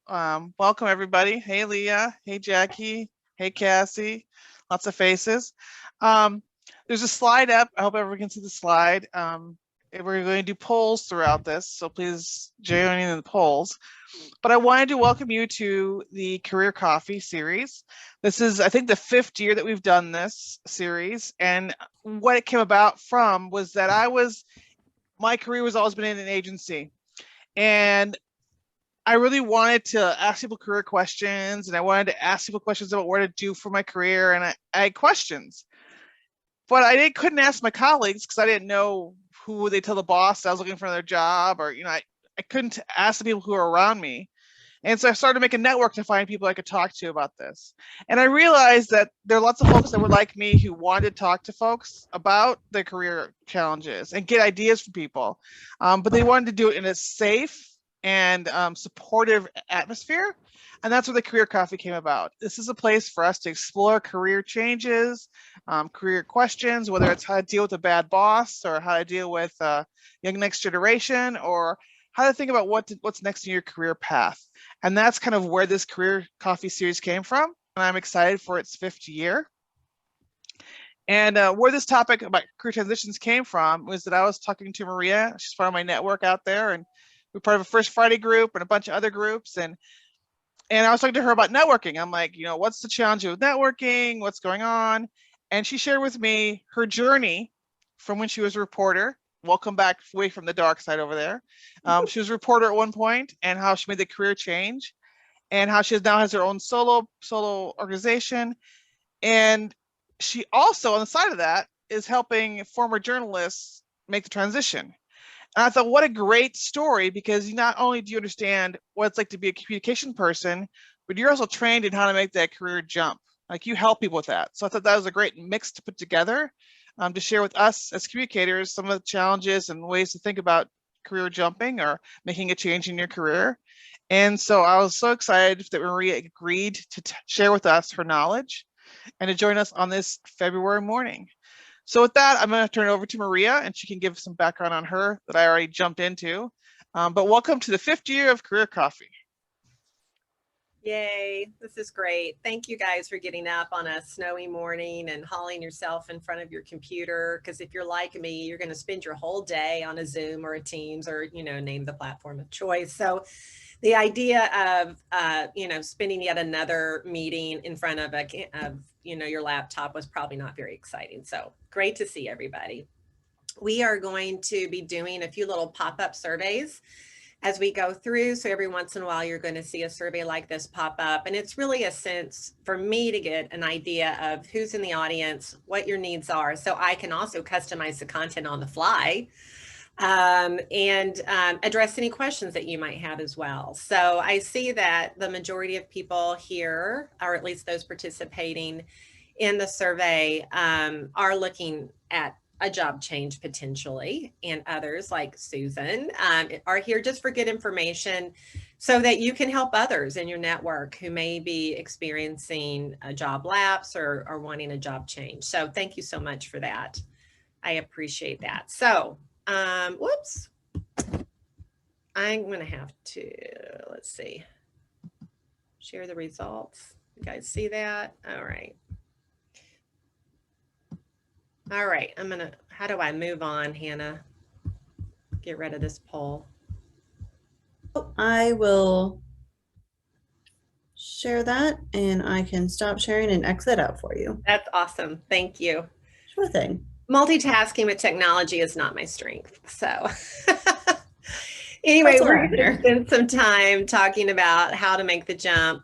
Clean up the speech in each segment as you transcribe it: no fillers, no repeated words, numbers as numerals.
Welcome everybody. Hey Leah, hey Jackie, hey Cassie, lots of faces. Um, there's a slide up. I hope everyone can see the slide. We're going to do polls throughout this, so please join in the polls. But I wanted to welcome you to the Career Coffee series. This is, I think, the 5th year that we've done this series. And what it came about from was that my career was always been in an agency. And I really wanted to ask people career questions, and I wanted to ask people questions about what to do for my career. And I had questions, but couldn't ask my colleagues because I didn't know who they tell the boss I was looking for another job, or, I couldn't ask the people who are around me. And so I started to make a network to find people I could talk to about this. And I realized that there are lots of folks that were like me who wanted to talk to folks about their career challenges and get ideas from people. But they wanted to do it in a safe and supportive atmosphere. And that's where the Career Coffee came about. This is a place for us to explore career changes, career questions, whether it's how to deal with a bad boss or how to deal with young next generation, or how to think about what's next in your career path. And that's kind of where this Career Coffee series came from. And I'm excited for its 5th year. And where this topic about career transitions came from was that I was talking to Maria. She's part of my network out there. And we're part of a First Friday group and a bunch of other groups. And I was talking to her about networking. I'm like, what's the challenge with networking? What's going on? And she shared with me her journey from when she was a reporter. Welcome back away from the dark side over there. She was a reporter at one point, and how she made the career change, and how she now has her own solo organization. And she also, on the side of that, is helping former journalists make the transition. And I thought, what a great story, because not only do you understand what it's like to be a communication person, but you're also trained in how to make that career jump. Like, you help people with that. So I thought that was a great mix to put together, to share with us as communicators some of the challenges and ways to think about career jumping or making a change in your career. And so I was so excited that Maria agreed to share with us her knowledge and to join us on this February morning. So with that, I'm going to turn it over to Maria, and she can give some background on her that I already jumped into. But welcome to the 5th year of Career Coffee. Yay, this is great. Thank you guys for getting up on a snowy morning and hauling yourself in front of your computer. Because if you're like me, you're going to spend your whole day on a Zoom or a Teams, or, name the platform of choice. So the idea of, spending yet another meeting in front of your laptop was probably not very exciting. So great to see everybody. We are going to be doing a few little pop-up surveys as we go through. So every once in a while, you're going to see a survey like this pop up. And it's really a sense for me to get an idea of who's in the audience, what your needs are, so I can also customize the content on the fly, and address any questions that you might have as well. So I see that the majority of people here, or at least those participating in the survey, are looking at a job change potentially, and others like Susan are here just for good information so that you can help others in your network who may be experiencing a job lapse or wanting a job change. So thank you so much for that. I appreciate that. So, whoops. I'm going to have to, let's see, share the results. You guys see that? All right. All right, how do I move on, Hannah? Get rid of this poll. I will share that, and I can stop sharing and exit out for you. That's awesome. Thank you. Sure thing. Multitasking with technology is not my strength. So anyway, we're going to spend some time talking about how to make the jump.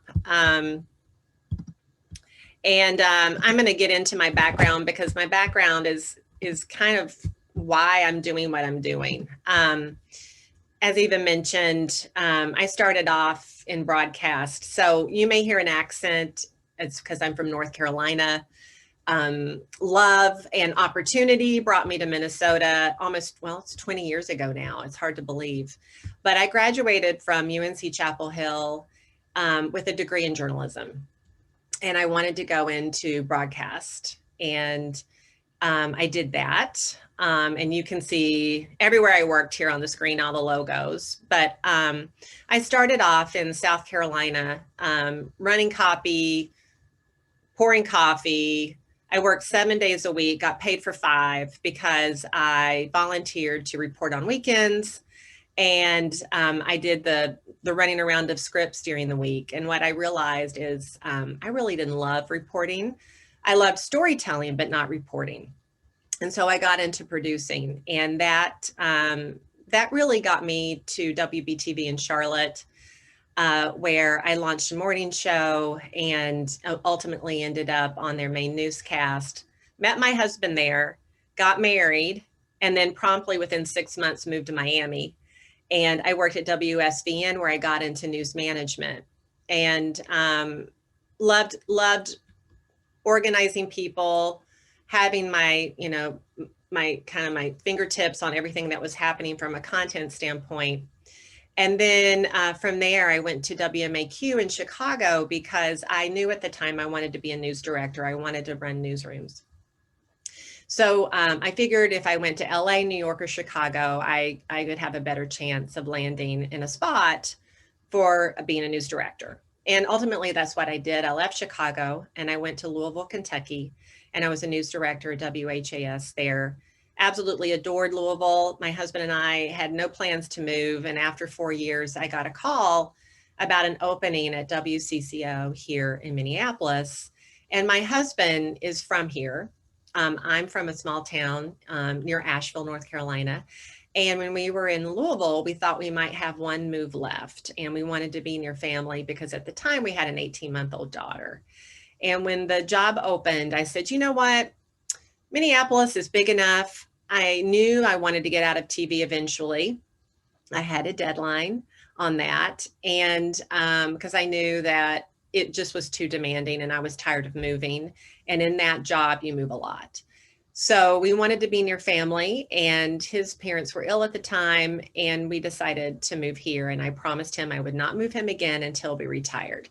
And I'm going to get into my background, because my background is kind of why I'm doing what I'm doing. As Eva mentioned, I started off in broadcast. So you may hear an accent. It's because I'm from North Carolina. Love and opportunity brought me to Minnesota it's 20 years ago now. It's hard to believe. But I graduated from UNC Chapel Hill with a degree in journalism. And I wanted to go into broadcast, and I did that. And you can see everywhere I worked here on the screen, all the logos. But I started off in South Carolina, running copy, pouring coffee. I worked 7 days a week, got paid for 5 because I volunteered to report on weekends. And I did the running around of scripts during the week. And what I realized is I really didn't love reporting. I loved storytelling, but not reporting. And so I got into producing, and that really got me to WBTV in Charlotte, where I launched a morning show and ultimately ended up on their main newscast. Met my husband there, got married, and then promptly within 6 months moved to Miami. And I worked at WSVN, where I got into news management, and loved organizing people, having my, my fingertips on everything that was happening from a content standpoint. And then from there, I went to WMAQ in Chicago because I knew at the time I wanted to be a news director. I wanted to run newsrooms. So I figured if I went to LA, New York, or Chicago, I could have a better chance of landing in a spot for being a news director. And ultimately, that's what I did. I left Chicago and I went to Louisville, Kentucky, and I was a news director at WHAS there. Absolutely adored Louisville. My husband and I had no plans to move. And after 4 years, I got a call about an opening at WCCO here in Minneapolis. And my husband is from here. I'm from a small town near Asheville, North Carolina. And when we were in Louisville, we thought we might have one move left, and we wanted to be near family because at the time we had an 18-month-old daughter. And when the job opened, I said, you know what? Minneapolis is big enough. I knew I wanted to get out of TV eventually. I had a deadline on that. And because I knew that it just was too demanding and I was tired of moving. And in that job, you move a lot. So we wanted to be near family, and his parents were ill at the time, and we decided to move here. And I promised him I would not move him again until we retired.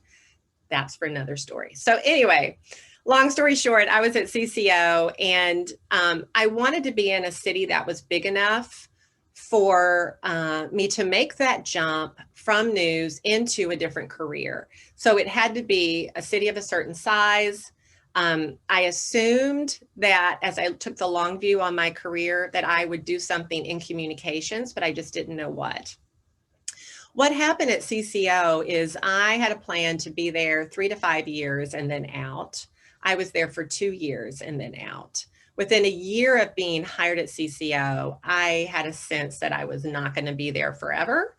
That's for another story. So anyway, long story short, I was at CCO, and I wanted to be in a city that was big enough for me to make that jump from news into a different career. So it had to be a city of a certain size. I assumed that as I took the long view on my career that I would do something in communications, but I just didn't know what. What happened at CCO is I had a plan to be there 3 to 5 years and then out. I was there for 2 years and then out. Within a year of being hired at CCO, I had a sense that I was not going to be there forever.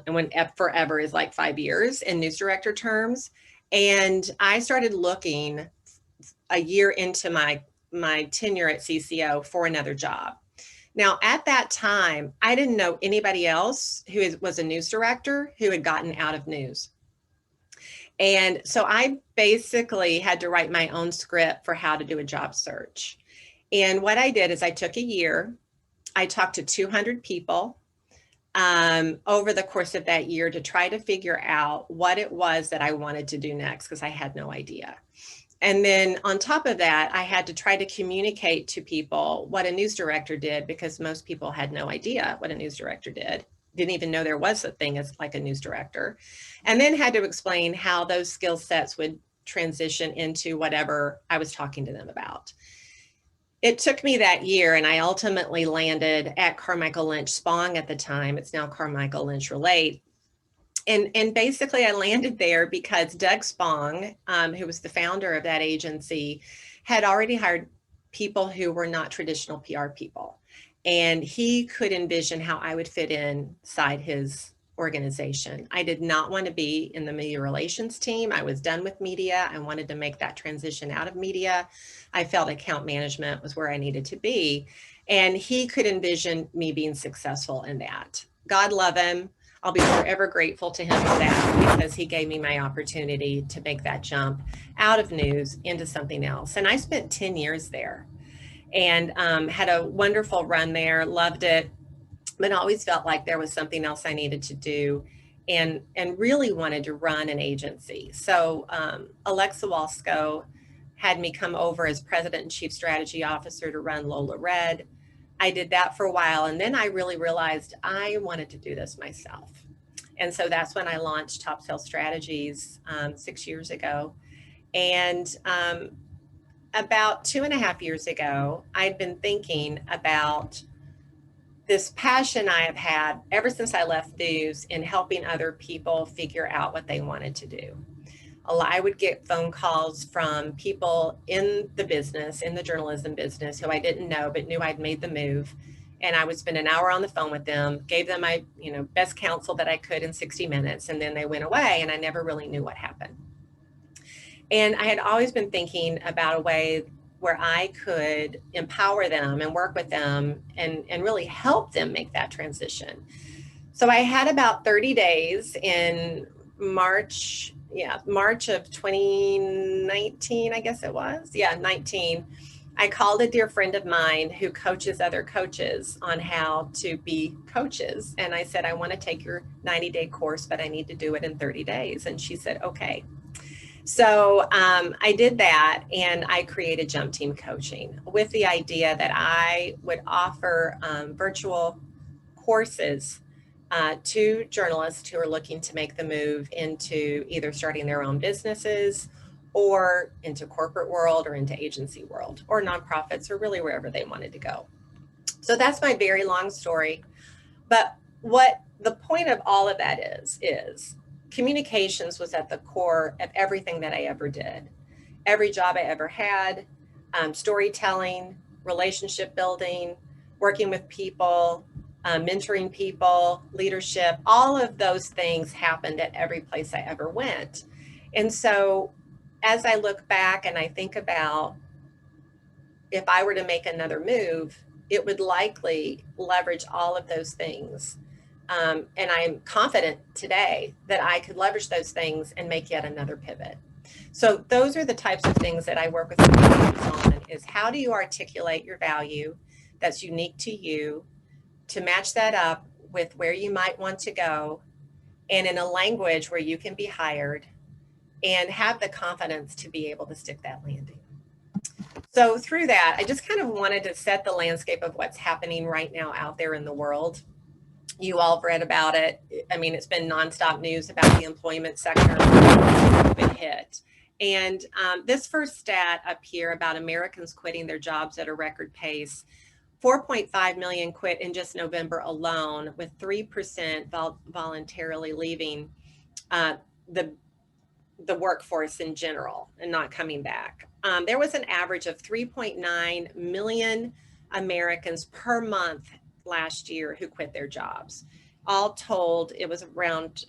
When forever is like 5 years in news director terms. And I started looking a year into my tenure at CCO for another job. Now, at that time, I didn't know anybody else who was a news director who had gotten out of news. And so I basically had to write my own script for how to do a job search. And what I did is I took a year, I talked to 200 people over the course of that year to try to figure out what it was that I wanted to do next, because I had no idea. And then on top of that, I had to try to communicate to people what a news director did, because most people had no idea what a news director did, didn't even know there was a thing as like a news director, and then had to explain how those skill sets would transition into whatever I was talking to them about. It took me that year, and I ultimately landed at Carmichael Lynch Spong at the time. It's now Carmichael Lynch Relate. And basically I landed there because Doug Spong, who was the founder of that agency, had already hired people who were not traditional PR people. And he could envision how I would fit inside his organization. I did not want to be in the media relations team. I was done with media. I wanted to make that transition out of media. I felt account management was where I needed to be. And he could envision me being successful in that. God love him. I'll be forever grateful to him for that, because he gave me my opportunity to make that jump out of news into something else. And I spent 10 years there and had a wonderful run there, loved it, but always felt like there was something else I needed to do, and really wanted to run an agency. So Alexa Walsko had me come over as President and Chief Strategy Officer to run Lola Red. I did that for a while, and then I really realized I wanted to do this myself. And so that's when I launched Topsail Strategies 6 years ago. And about 2.5 years ago, I'd been thinking about this passion I have had ever since I left news in helping other people figure out what they wanted to do. I would get phone calls from people in the business, in the journalism business, who I didn't know but knew I'd made the move. And I would spend an hour on the phone with them, gave them my best counsel that I could in 60 minutes, and then they went away, and I never really knew what happened. And I had always been thinking about a way where I could empower them and work with them and really help them make that transition. So I had about 30 days in March of 2019, I guess it was. 19. I called a dear friend of mine who coaches other coaches on how to be coaches. And I said, I want to take your 90-day course, but I need to do it in 30 days. And she said, okay. So I did that, and I created Jump Team Coaching with the idea that I would offer virtual courses to journalists who are looking to make the move into either starting their own businesses or into corporate world or into agency world or nonprofits or really wherever they wanted to go. So that's my very long story. But what the point of all of that is communications was at the core of everything that I ever did. Every job I ever had, storytelling, relationship building, working with people, mentoring people, leadership, all of those things happened at every place I ever went. And so as I look back and I think about if I were to make another move, it would likely leverage all of those things. And I'm confident today that I could leverage those things and make yet another pivot. So those are the types of things that I work with people on, is how do you articulate your value that's unique to you, to match that up with where you might want to go, and in a language where you can be hired and have the confidence to be able to stick that landing. So through that, I just kind of wanted to set the landscape of what's happening right now out there in the world. You all have read about it. I mean, it's been nonstop news about the employment sector been hit. And this first stat up here about Americans quitting their jobs at a record pace, 4.5 million quit in just November alone, with 3% voluntarily leaving the workforce in general and not coming back. There was an average of 3.9 million Americans per month last year who quit their jobs. All told, it was around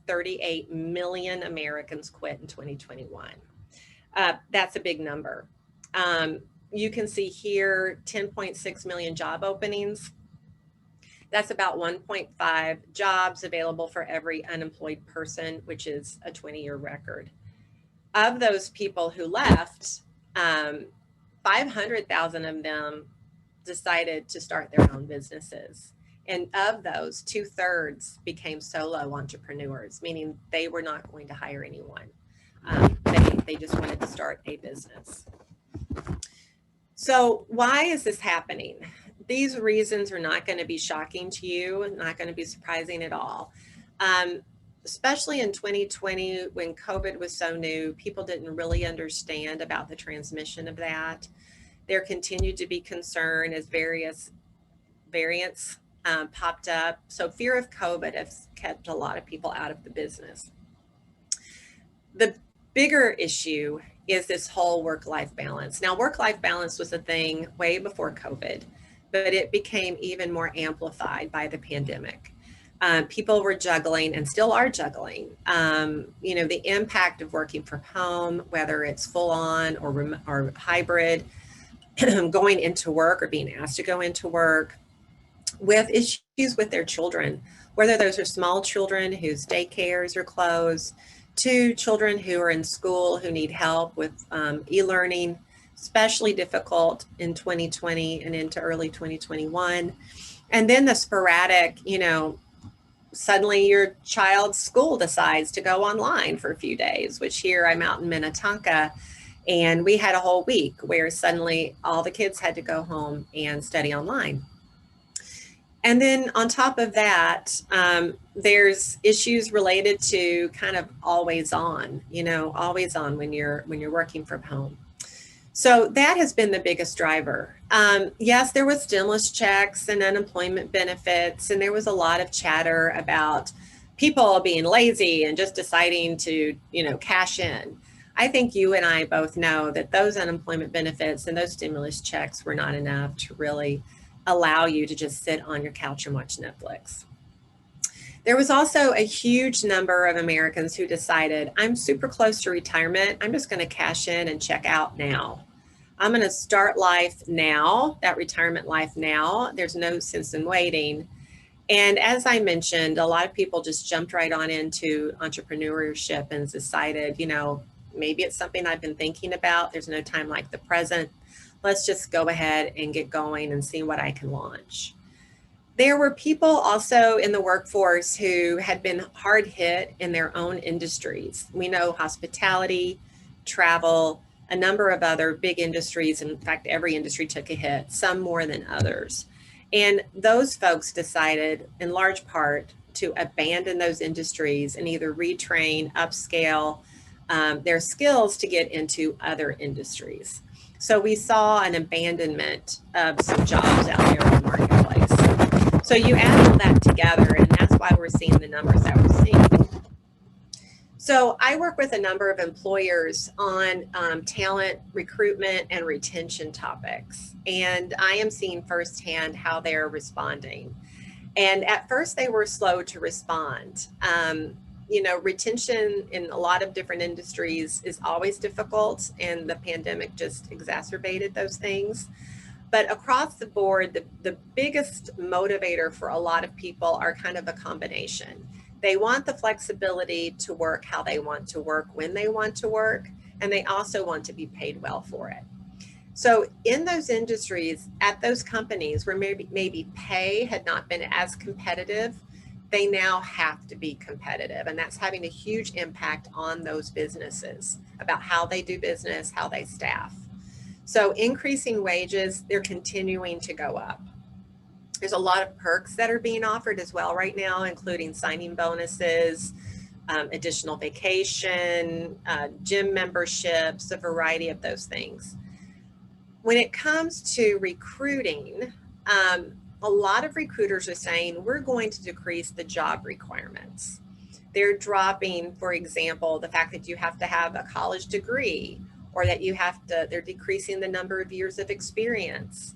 38 million Americans quit in 2021. That's a big number. You can see here 10.6 million job openings. That's about 1.5 jobs available for every unemployed person, which is a 20-year record. Of those people who left, 500,000 of them decided to start their own businesses. And of those, 2/3 became solo entrepreneurs, meaning they were not going to hire anyone. They just wanted to start a business. So why is this happening? These reasons are not going to be shocking to you, not going to be surprising at all. Especially in 2020, when COVID was so new, people didn't really understand about the transmission of that. There continued to be concern as various variants popped up. So fear of COVID has kept a lot of people out of the business. The bigger issue is this whole work-life balance. Now, work-life balance was a thing way before COVID, but it became even more amplified by the pandemic. People were juggling and still are juggling. The impact of working from home, whether it's full on or hybrid, going into work or being asked to go into work, with issues with their children, whether those are small children whose daycares are closed, to children who are in school who need help with e-learning, especially difficult in 2020 and into early 2021. And then the sporadic, suddenly your child's school decides to go online for a few days, which here I'm out in Minnetonka, And we had a whole week where suddenly all the kids had to go home and study online. And then on top of that, there's issues related to kind of always on, always on when you're working from home. So that has been the biggest driver. Yes, there was stimulus checks and unemployment benefits, and there was a lot of chatter about people being lazy and just deciding to, cash in. I think you and I both know that those unemployment benefits and those stimulus checks were not enough to really allow you to just sit on your couch and watch Netflix. There was also a huge number of Americans who decided, I'm super close to retirement. I'm just going to cash in and check out now. I'm going to start life now, that retirement life now. There's no sense in waiting. And as I mentioned, a lot of people just jumped right on into entrepreneurship and decided, maybe it's something I've been thinking about. There's no time like the present. Let's just go ahead and get going and see what I can launch. There were people also in the workforce who had been hard hit in their own industries. We know hospitality, travel, a number of other big industries. In fact, every industry took a hit, some more than others. And those folks decided in large part to abandon those industries and either retrain, upscale their skills to get into other industries. So we saw an abandonment of some jobs out there in the marketplace. So you add all that together, and that's why we're seeing the numbers that we're seeing. So I work with a number of employers on talent recruitment and retention topics, and I am seeing firsthand how they're responding. And at first they were slow to respond. Retention in a lot of different industries is always difficult, and the pandemic just exacerbated those things. But across the board, the biggest motivator for a lot of people are kind of a combination. They want the flexibility to work how they want to work, when they want to work, and they also want to be paid well for it. So in those industries, at those companies where maybe pay had not been as competitive, they now have to be competitive. And that's having a huge impact on those businesses about how they do business, how they staff. So increasing wages, they're continuing to go up. There's a lot of perks that are being offered as well right now, including signing bonuses, additional vacation, gym memberships, a variety of those things. When it comes to recruiting, a lot of recruiters are saying we're going to decrease the job requirements. They're dropping, for example, the fact that you have to have a college degree, or that they're decreasing the number of years of experience.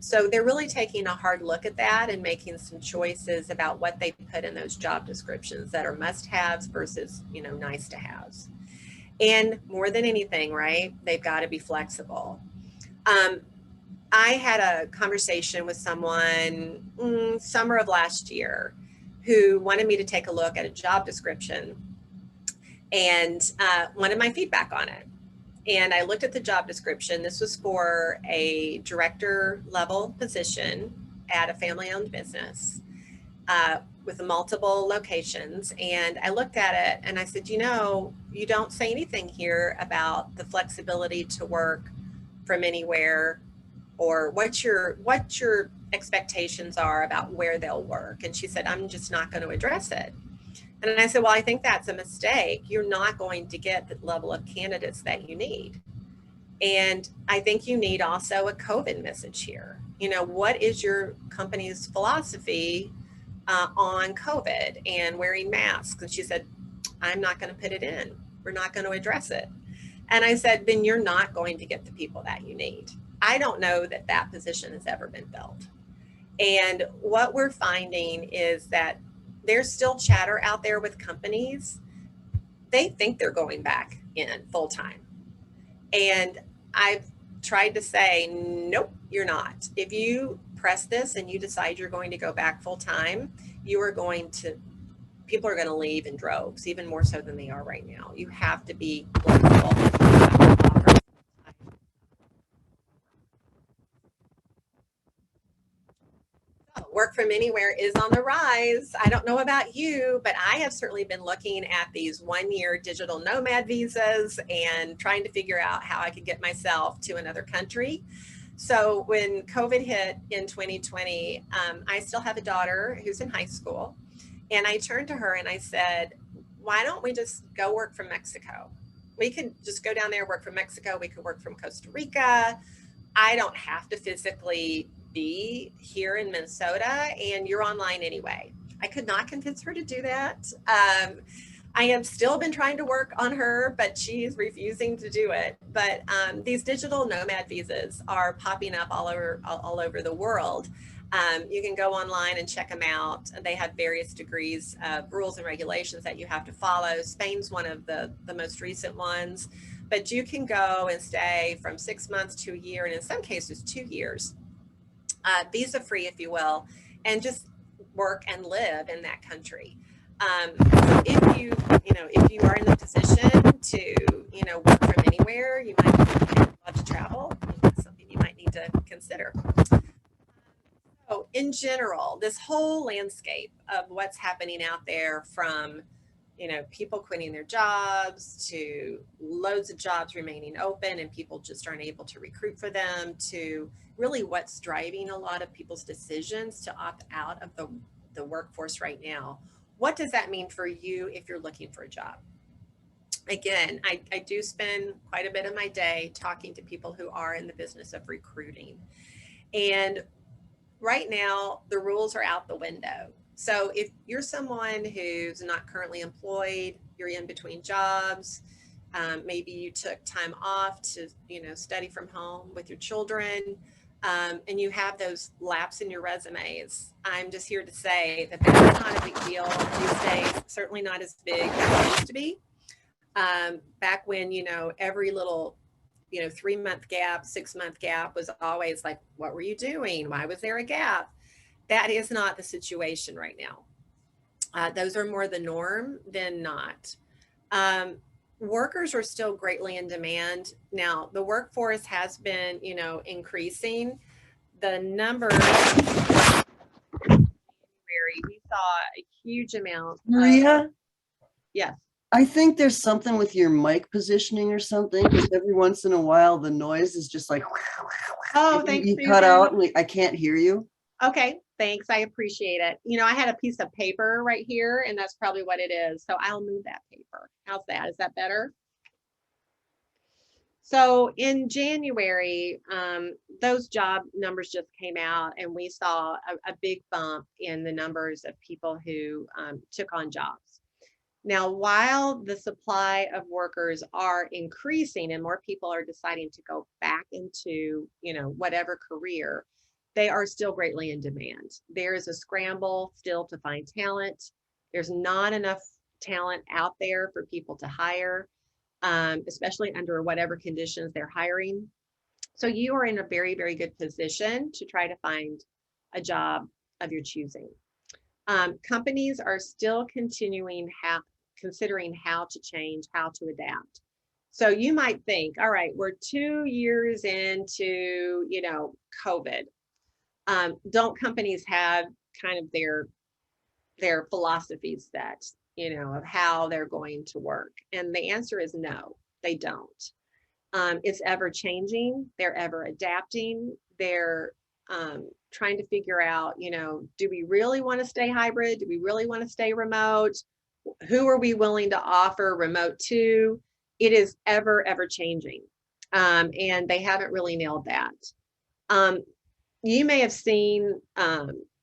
So they're really taking a hard look at that and making some choices about what they put in those job descriptions that are must-haves versus, nice to haves. And more than anything, right, they've got to be flexible. I had a conversation with someone summer of last year who wanted me to take a look at a job description and wanted my feedback on it. And I looked at the job description. This was for a director level position at a family-owned business with multiple locations. And I looked at it and I said, you don't say anything here about the flexibility to work from anywhere, or what your expectations are about where they'll work. And she said, I'm just not going to address it. And I said, well, I think that's a mistake. You're not going to get the level of candidates that you need. And I think you need also a COVID message here. What is your company's philosophy on COVID and wearing masks? And she said, I'm not going to put it in. We're not going to address it. And I said, then you're not going to get the people that you need. I don't know that position has ever been filled. And what we're finding is that there's still chatter out there with companies. They think they're going back in full time. And I've tried to say, nope, you're not. If you press this and you decide you're going to go back full time, people are going to leave in droves, even more so than they are right now. You have to be flexible. work from anywhere is on the rise. I don't know about you, but I have certainly been looking at these 1-year digital nomad visas and trying to figure out how I could get myself to another country. So when COVID hit in 2020, I still have a daughter who's in high school. And I turned to her and I said, why don't we just go work from Mexico? We could just go down there, work from Mexico. We could work from Costa Rica. I don't have to physically be here in Minnesota, and you're online anyway. I could not convince her to do that. I have still been trying to work on her, but she's refusing to do it. But these digital nomad visas are popping up all over the world. You can go online and check them out. They have various degrees of rules and regulations that you have to follow. Spain's one of the most recent ones, but you can go and stay from 6 months to a year, and in some cases 2 years, visa free, if you will, and just work and live in that country. So if you are in the position to, work from anywhere, you might love to travel. That's something you might need to consider. So in general, this whole landscape of what's happening out there, from people quitting their jobs to loads of jobs remaining open and people just aren't able to recruit for them, to really what's driving a lot of people's decisions to opt out of the workforce right now. What does that mean for you if you're looking for a job? Again, I do spend quite a bit of my day talking to people who are in the business of recruiting. And right now, the rules are out the window. So if you're someone who's not currently employed, you're in between jobs, maybe you took time off to, study from home with your children, and you have those laps in your resumes, I'm just here to say that that's not a big deal these days, certainly not as big as it used to be. Back when, every little 3-month gap, 6-month gap was always like, what were you doing? Why was there a gap? That is not the situation right now. Those are more the norm than not. Workers are still greatly in demand. Now, the workforce has been, increasing. The numbers, we saw a huge amount. Maria? Yes. I think there's something with your mic positioning or something, because every once in a while the noise is just like, oh, thanks. You cut out and I can't hear you. Okay, thanks. I appreciate it. I had a piece of paper right here, and that's probably what it is. So I'll move that paper. How's that? Is that better? So in January, those job numbers just came out, and we saw a big bump in the numbers of people who took on jobs. Now, while the supply of workers are increasing and more people are deciding to go back into, whatever career, they are still greatly in demand. There is a scramble still to find talent. There's not enough talent out there for people to hire, especially under whatever conditions they're hiring. So you are in a very, very good position to try to find a job of your choosing. Companies are still considering how to change, how to adapt. So you might think, all right, we're 2 years into, COVID. Don't companies have kind of their philosophies set, of how they're going to work? And the answer is no, they don't. It's ever changing. They're ever adapting. They're trying to figure out, do we really want to stay hybrid? Do we really want to stay remote? Who are we willing to offer remote to? It is ever changing. And they haven't really nailed that. You may have seen,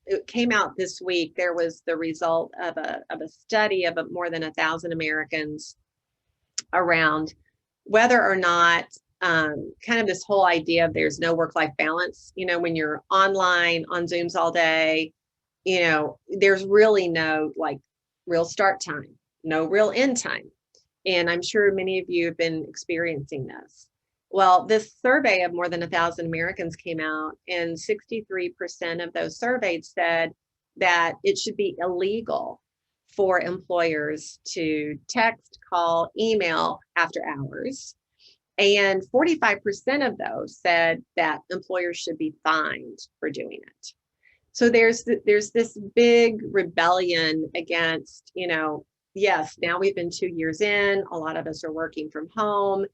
it came out this week, there was the result of a study of more than 1,000 Americans around whether or not kind of this whole idea of there's no work-life balance. When you're online on Zooms all day, there's really no real start time, no real end time. And I'm sure many of you have been experiencing this. Well, this survey of more than 1,000 Americans came out, and 63% of those surveyed said that it should be illegal for employers to text, call, email after hours. And 45% of those said that employers should be fined for doing it. So there's this big rebellion against, yes, now we've been 2 years in, a lot of us are working from home,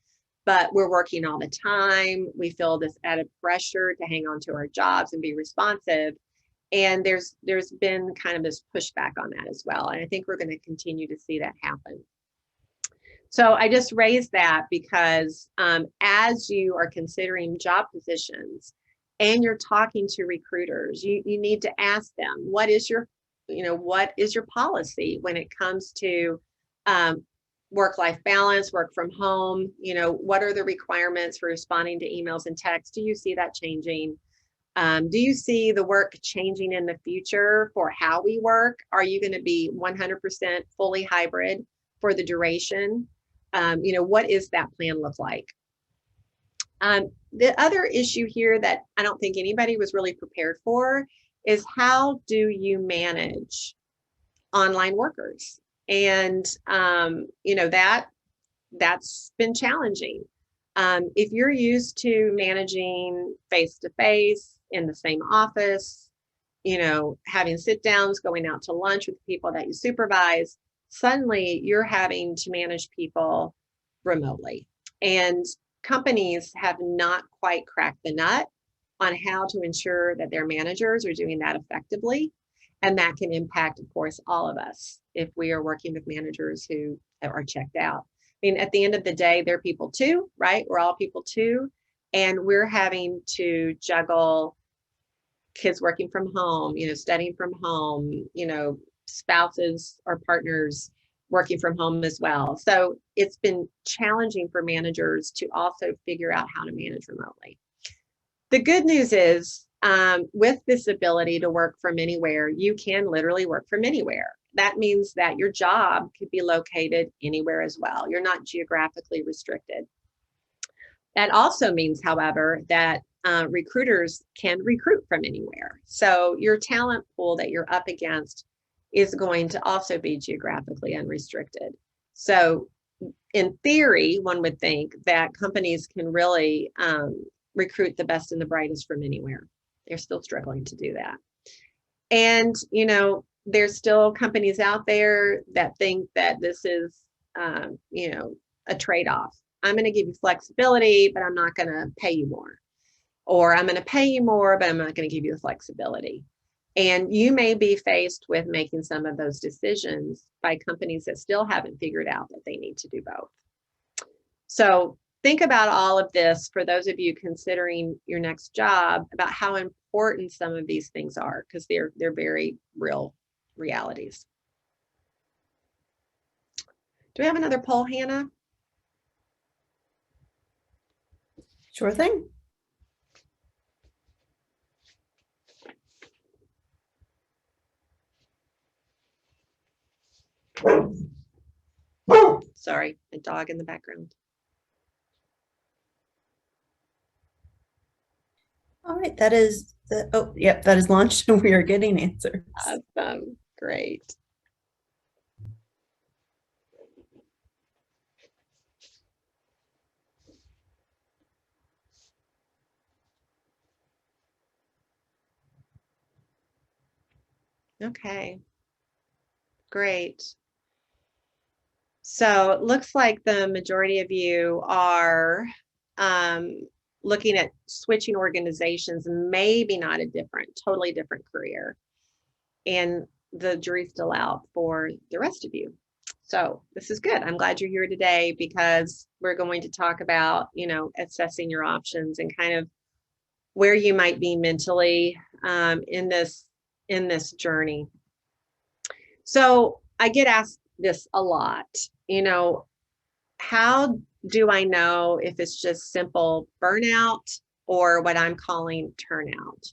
but we're working all the time. We feel this added pressure to hang on to our jobs and be responsive. And there's been kind of this pushback on that as well. And I think we're going to continue to see that happen. So I just raised that because as you are considering job positions and you're talking to recruiters, you need to ask them, what is your policy when it comes to work-life balance, work from home? What are the requirements for responding to emails and texts? Do you see that changing? Do you see the work changing in the future for how we work? Are you going to be 100% fully hybrid for the duration? What is that plan look like? The other issue here that I don't think anybody was really prepared for is, how do you manage online workers? And, that's been challenging. If you're used to managing face-to-face in the same office, having sit downs, going out to lunch with people that you supervise, suddenly you're having to manage people remotely. And companies have not quite cracked the nut on how to ensure that their managers are doing that effectively. And that can impact, of course, all of us if we are working with managers who are checked out. I mean, at the end of the day, they're people too, right? We're all people too. And we're having to juggle kids working from home, studying from home, spouses or partners working from home as well. So it's been challenging for managers to also figure out how to manage remotely. The good news is, with this ability to work from anywhere, you can literally work from anywhere. That means that your job could be located anywhere as well. You're not geographically restricted. That also means, however, that recruiters can recruit from anywhere. So your talent pool that you're up against is going to also be geographically unrestricted. So in theory, one would think that companies can really recruit the best and the brightest from anywhere. They're still struggling to do that. And, there's still companies out there that think that this is, a trade-off. I'm going to give you flexibility, but I'm not going to pay you more. Or I'm going to pay you more, but I'm not going to give you the flexibility. And you may be faced with making some of those decisions by companies that still haven't figured out that they need to do both. So think about all of this for those of you considering your next job, about how important some of these things are, because they're very real realities. Do we have another poll, Hannah? Sure thing. Sorry, a dog in the background. All right, that is that is launched and we are getting answers. Awesome, great. Okay, great. So it looks like the majority of you are looking at switching organizations, maybe not a totally different career. And the jury's still out for the rest of you. So this is good. I'm glad you're here today, because we're going to talk about, assessing your options and kind of where you might be mentally in this journey. So I get asked this a lot, how do I know if it's just simple burnout or what I'm calling turnout?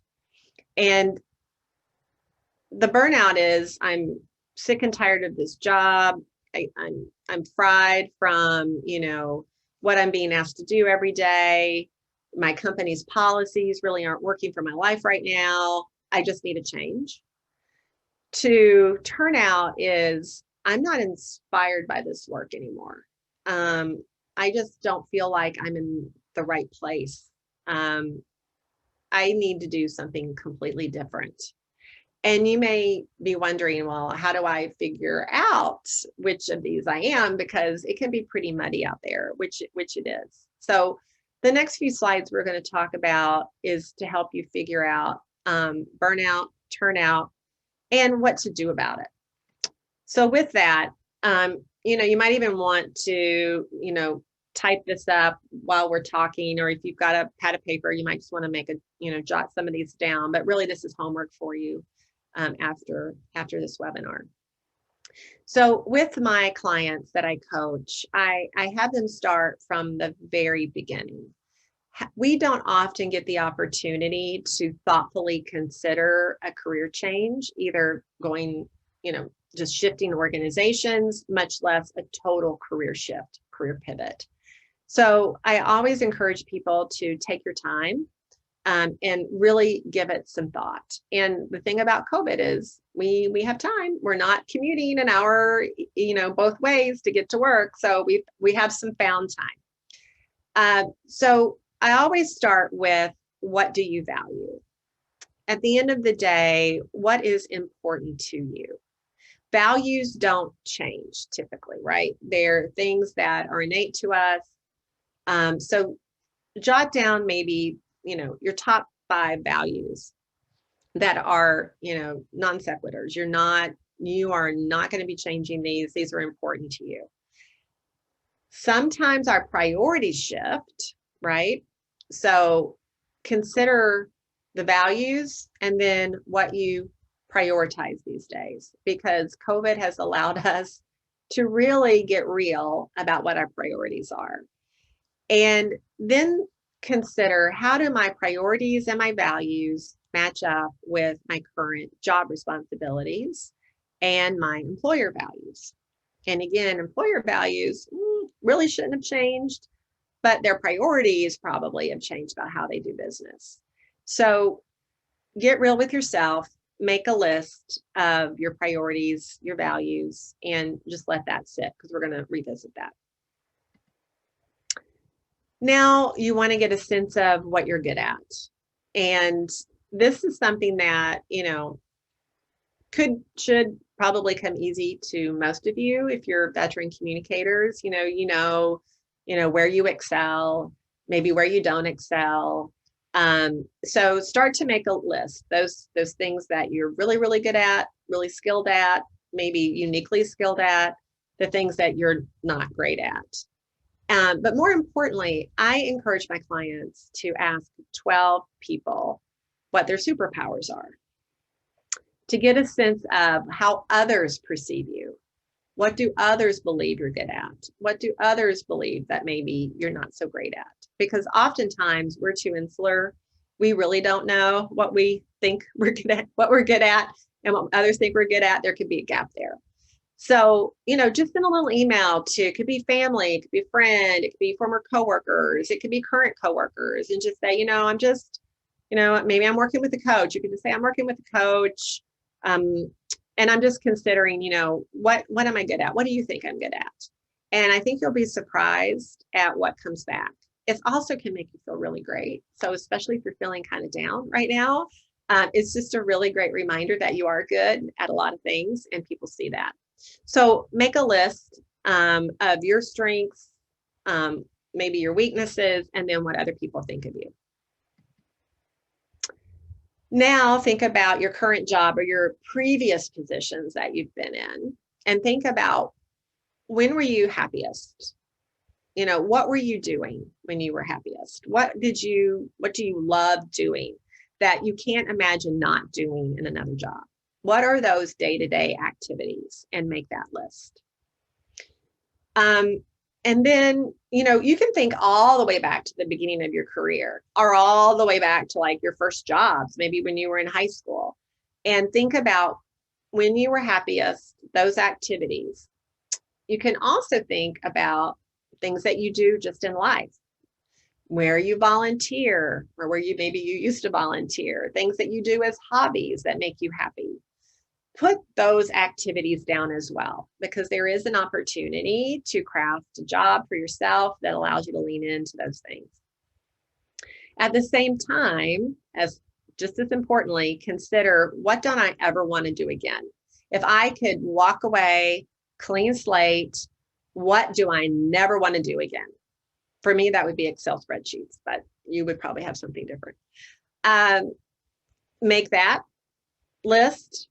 And the burnout is, I'm sick and tired of this job. I'm fried from, what I'm being asked to do every day. My company's policies really aren't working for my life right now. I just need a change. To turnout is, I'm not inspired by this work anymore. I just don't feel like I'm in the right place. I need to do something completely different. And you may be wondering, well, how do I figure out which of these I am? Because it can be pretty muddy out there, which it is. So the next few slides we're going to talk about is to help you figure out burnout, turnout, and what to do about it. So with that, you might even want to, type this up while we're talking, or if you've got a pad of paper, you might just want to make jot some of these down. But really, this is homework for you after this webinar. So with my clients that I coach, I have them start from the very beginning. We don't often get the opportunity to thoughtfully consider a career change, either going, just shifting organizations, much less a total career shift, career pivot. So I always encourage people to take your time and really give it some thought. And the thing about COVID is we have time. We're not commuting an hour, both ways to get to work. So we have some found time. So I always start with, what do you value? At the end of the day, what is important to you? Values don't change typically, right? They're things that are innate to us. So jot down maybe, your top 5 values that are, non sequiturs. You are not going to be changing these. These are important to you. Sometimes our priorities shift, right? So consider the values and then what you prioritize these days, because COVID has allowed us to really get real about what our priorities are. And then consider, how do my priorities and my values match up with my current job responsibilities and my employer values? And again, employer values really shouldn't have changed, but their priorities probably have changed about how they do business. So get real with yourself, make a list of your priorities, your values, and just let that sit, because we're going to revisit that. Now you want to get a sense of what you're good at. And this is something that, should probably come easy to most of you if you're veteran communicators. Where you excel, maybe where you don't excel. So start to make a list, those things that you're really, really good at, really skilled at, maybe uniquely skilled at, the things that you're not great at. But more importantly, I encourage my clients to ask 12 people what their superpowers are, to get a sense of how others perceive you. What do others believe you're good at? What do others believe that maybe you're not so great at? Because oftentimes we're too insular. We really don't know what we think we're good at, and what others think we're good at. There could be a gap there. So, just send a little email to, it could be family, it could be a friend, it could be former coworkers, it could be current coworkers, and just say, I'm just, maybe I'm working with a coach. You could just say, I'm working with a coach. And I'm just considering, what am I good at? What do you think I'm good at? And I think you'll be surprised at what comes back. It also can make you feel really great. So especially if you're feeling kind of down right now, it's just a really great reminder that you are good at a lot of things, and people see that. So make a list of your strengths, maybe your weaknesses, and then what other people think of you. Now think about your current job or your previous positions that you've been in, and think about, when were you happiest? What were you doing when you were happiest? What do you love doing that you can't imagine not doing in another job? What are those day-to-day activities? And make that list. And then, you can think all the way back to the beginning of your career, or all the way back to like your first jobs, maybe when you were in high school, and think about when you were happiest, those activities. You can also think about things that you do just in life, where you volunteer, or where maybe you used to volunteer, things that you do as hobbies that make you happy. Put those activities down as well, because there is an opportunity to craft a job for yourself that allows you to lean into those things. At the same time, as just as importantly, consider, what don't I ever want to do again? If I could walk away, clean slate, what do I never want to do again? For me, that would be Excel spreadsheets, but you would probably have something different. Make that list.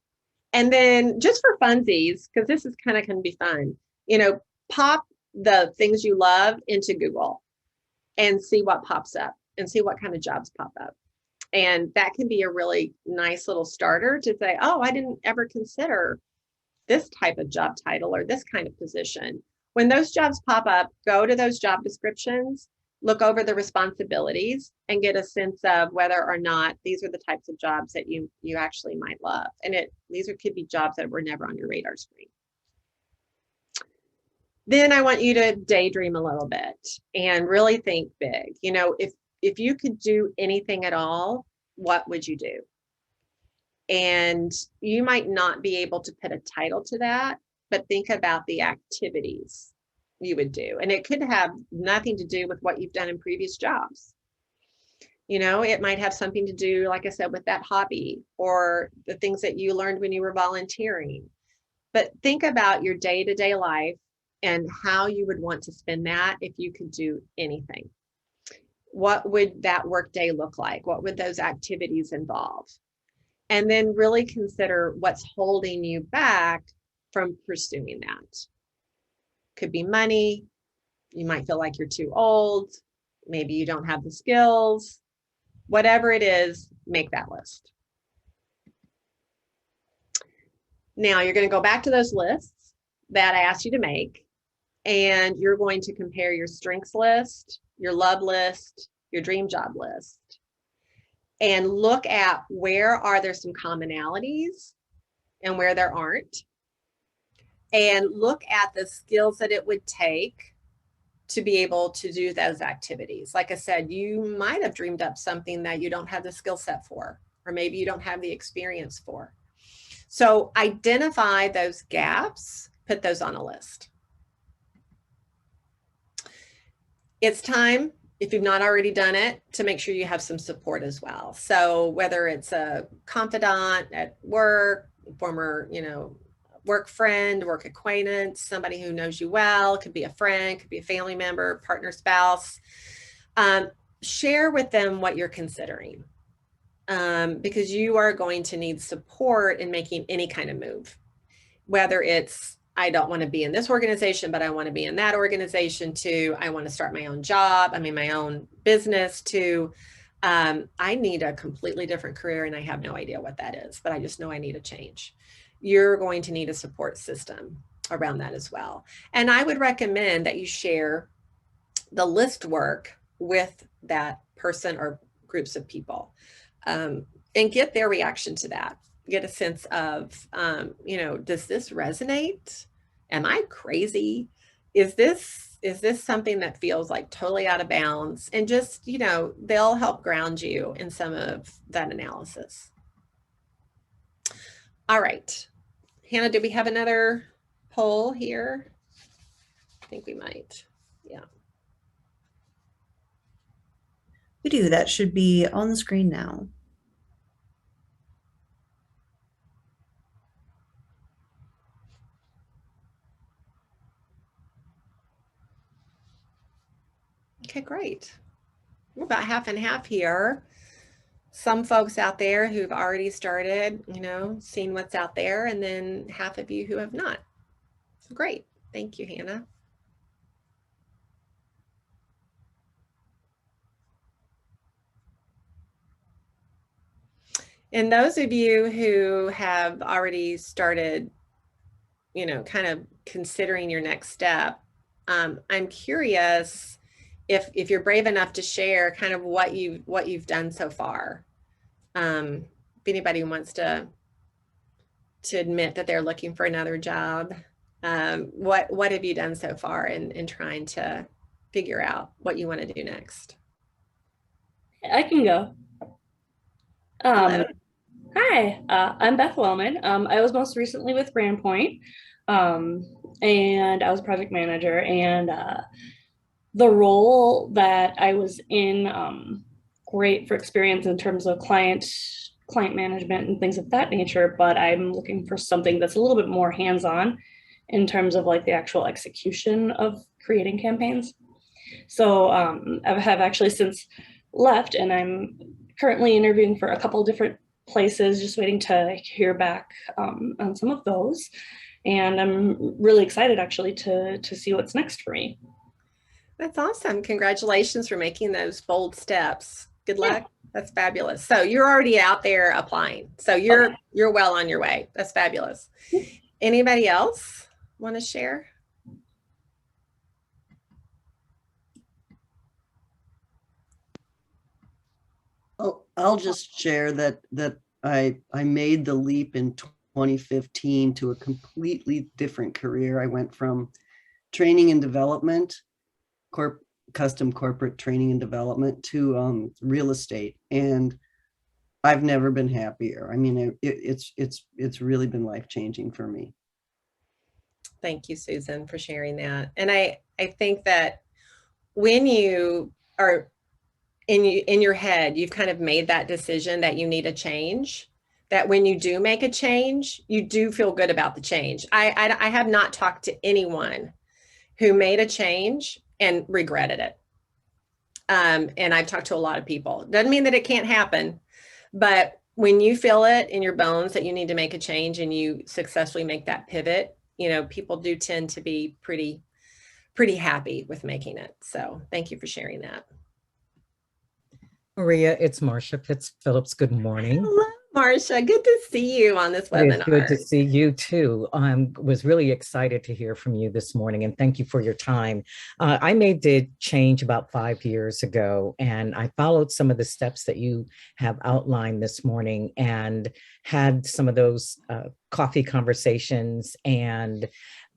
And then just for funsies, because this is kind of going to be fun, pop the things you love into Google and see what pops up and see what kind of jobs pop up. And that can be a really nice little starter to say, oh, I didn't ever consider this type of job title or this kind of position. When those jobs pop up, go to those job descriptions, look over the responsibilities, and get a sense of whether or not these are the types of jobs that you actually might love. And these could be jobs that were never on your radar screen. Then I want you to daydream a little bit and really think big. If you could do anything at all, what would you do? And you might not be able to put a title to that, but think about the activities you would do. And it could have nothing to do with what you've done in previous jobs. It might have something to do, like I said, with that hobby or the things that you learned when you were volunteering. But think about your day-to-day life and how you would want to spend that if you could do anything. What would that work day look like? What would those activities involve? And then really consider what's holding you back from pursuing that. Could be money. You might feel like you're too old. Maybe you don't have the skills. Whatever it is, make that list. Now you're going to go back to those lists that I asked you to make, and you're going to compare your strengths list, your love list, your dream job list, and look at where are there some commonalities and where there aren't. And look at the skills that it would take to be able to do those activities. Like I said, you might have dreamed up something that you don't have the skill set for, or maybe you don't have the experience for. So identify those gaps, put those on a list. It's time, if you've not already done it, to make sure you have some support as well. So whether it's a confidant at work, former, work friend, work acquaintance, somebody who knows you well, could be a friend, could be a family member, partner, spouse. Share with them what you're considering, because you are going to need support in making any kind of move, whether it's, I don't want to be in this organization, but I want to be in that organization, to I want to start my own job, my own business, to I need a completely different career and I have no idea what that is, but I just know I need a change. You're going to need a support system around that as well. And I would recommend that you share the list work with that person or groups of people, and get their reaction to that. Get a sense of, does this resonate? Am I crazy? Is this something that feels like totally out of bounds? And just, they'll help ground you in some of that analysis. All right. Hannah, do we have another poll here? I think we might. Yeah. We do. That should be on the screen now. Okay, great. We're about half and half here. Some folks out there who've already started, seeing what's out there, and then half of you who have not. So great. Thank you, Hannah. And those of you who have already started, kind of considering your next step, I'm curious if you're brave enough to share kind of what you've done so far. If anybody wants to admit that they're looking for another job, what have you done so far in trying to figure out what you want to do next? I can go. Hi, I'm Beth Wellman. I was most recently with Brandpoint, and I was project manager, and the role that I was in great for experience in terms of client management and things of that nature, but I'm looking for something that's a little bit more hands-on in terms of like the actual execution of creating campaigns. So I have actually since left, and I'm currently interviewing for a couple of different places, just waiting to hear back on some of those. And I'm really excited actually to see what's next for me. That's awesome. Congratulations for making those bold steps. Good luck. That's fabulous. So you're already out there applying. So you're well on your way. That's fabulous. Anybody else want to share? Oh, I'll just share that I made the leap in 2015 to a completely different career. I went from training and development, custom corporate training and development, to real estate, and I've never been happier. I mean, it's really been life-changing for me. Thank you, Susan, for sharing that. And I think that when you are in your head, you've kind of made that decision that you need a change, that when you do make a change, you do feel good about the change. I have not talked to anyone who made a change and regretted it. And I've talked to a lot of people. Doesn't mean that it can't happen, but when you feel it in your bones that you need to make a change and you successfully make that pivot, you know, people do tend to be pretty happy with making it. So thank you for sharing that. Maria, it's Marcia Phillips. Good morning. Hello, Marcia. Good to see you on this webinar. It's good to see you too. I was really excited to hear from you this morning, and thank you for your time. I made the change about 5 years ago, and I followed some of the steps that you have outlined this morning and had some of those coffee conversations, and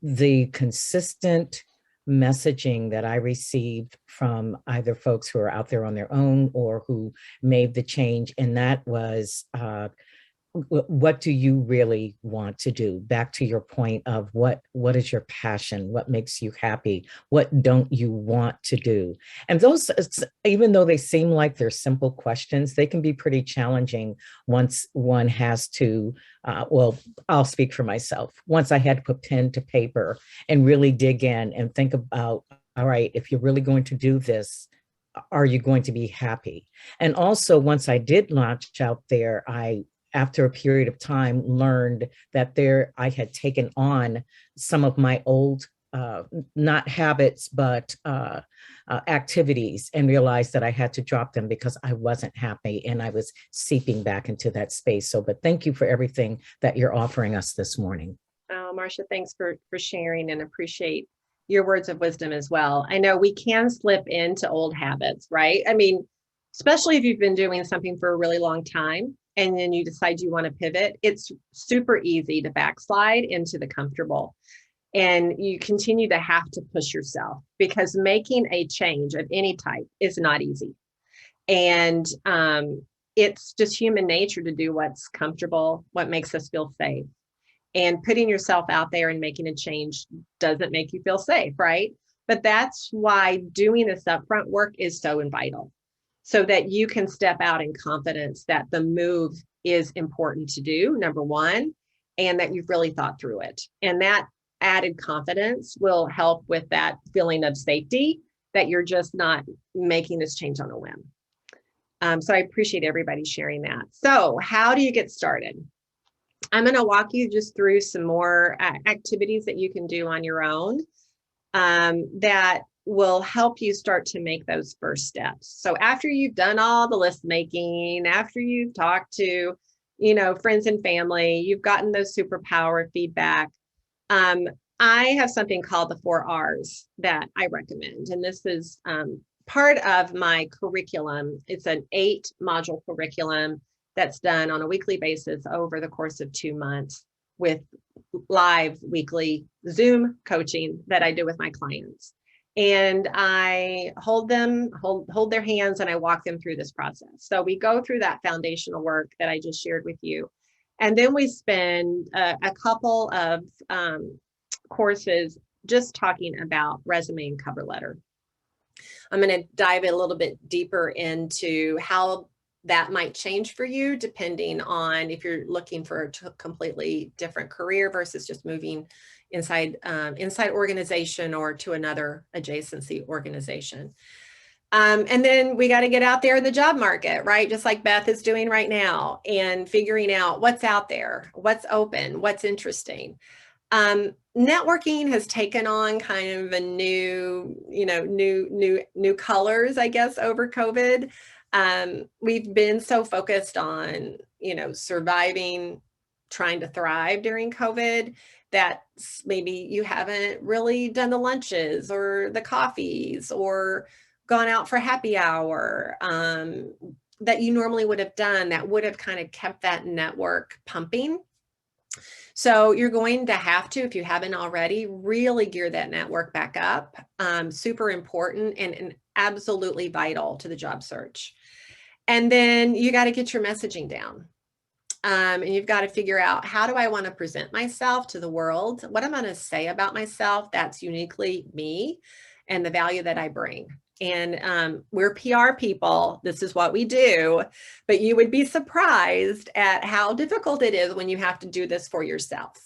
the consistent messaging that I received from either folks who are out there on their own or who made the change. And that was, what do you really want to do? Back to your point of what is your passion? What makes you happy? What don't you want to do? And those, even though they seem like they're simple questions, they can be pretty challenging once one has to, well, I'll speak for myself. Once I had to put pen to paper and really dig in and think about, all right, if you're really going to do this, are you going to be happy? And also, once I did launch out there, after a period of time, learned that I had taken on some of my old, not habits, but activities, and realized that I had to drop them because I wasn't happy and I was seeping back into that space. So, but thank you for everything that you're offering us this morning. Oh, Marcia, thanks for sharing, and appreciate your words of wisdom as well. I know we can slip into old habits, right? I mean, especially if you've been doing something for a really long time and then you decide you want to pivot, it's super easy to backslide into the comfortable. And you continue to have to push yourself, because making a change of any type is not easy. And it's just human nature to do what's comfortable, what makes us feel safe. And putting yourself out there and making a change doesn't make you feel safe, right? But that's why doing this upfront work is so vital, so that you can step out in confidence that the move is important to do, number one, and that you've really thought through it. And that added confidence will help with that feeling of safety, that you're just not making this change on a whim. So I appreciate everybody sharing that. So how do you get started? I'm going to walk you just through some more activities that you can do on your own that will help you start to make those first steps. So after you've done all the list making, after you've talked to, friends and family, you've gotten those superpower feedback. I have something called the 4 R's that I recommend. And this is part of my curriculum. It's an 8-module curriculum that's done on a weekly basis over the course of 2 months with live weekly Zoom coaching that I do with my clients. And I hold their hands, and I walk them through this process. So we go through that foundational work that I just shared with you. And then we spend a couple of courses just talking about resume and cover letter. I'm going to dive a little bit deeper into how that might change for you depending on if you're looking for a completely different career versus just moving inside organization or to another adjacency organization. And then we got to get out there in the job market, right? Just like Beth is doing right now, and figuring out what's out there, what's open, what's interesting. Networking has taken on kind of a new colors, I guess, over COVID. We've been so focused on, surviving, trying to thrive during COVID, that maybe you haven't really done the lunches or the coffees or gone out for happy hour that you normally would have done, that would have kind of kept that network pumping. So you're going to have to, if you haven't already, really gear that network back up. Super important and absolutely vital to the job search. And then you got to get your messaging down. And you've got to figure out, how do I want to present myself to the world? What am I going to say about myself that's uniquely me and the value that I bring? And we're PR people. This is what we do. But you would be surprised at how difficult it is when you have to do this for yourself.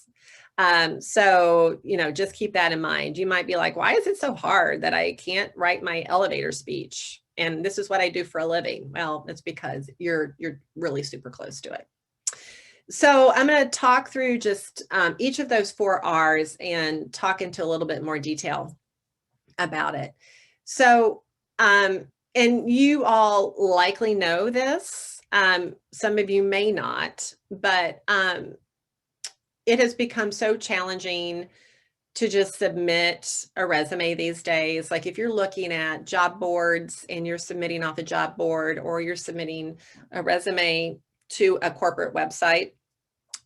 So, just keep that in mind. You might be like, why is it so hard that I can't write my elevator speech? And this is what I do for a living. Well, it's because you're really super close to it. So I'm going to talk through just each of those 4 R's and talk into a little bit more detail about it. So, and you all likely know this. Some of you may not, but it has become so challenging to just submit a resume these days. Like if you're looking at job boards and you're submitting off a job board, or you're submitting a resume to a corporate website,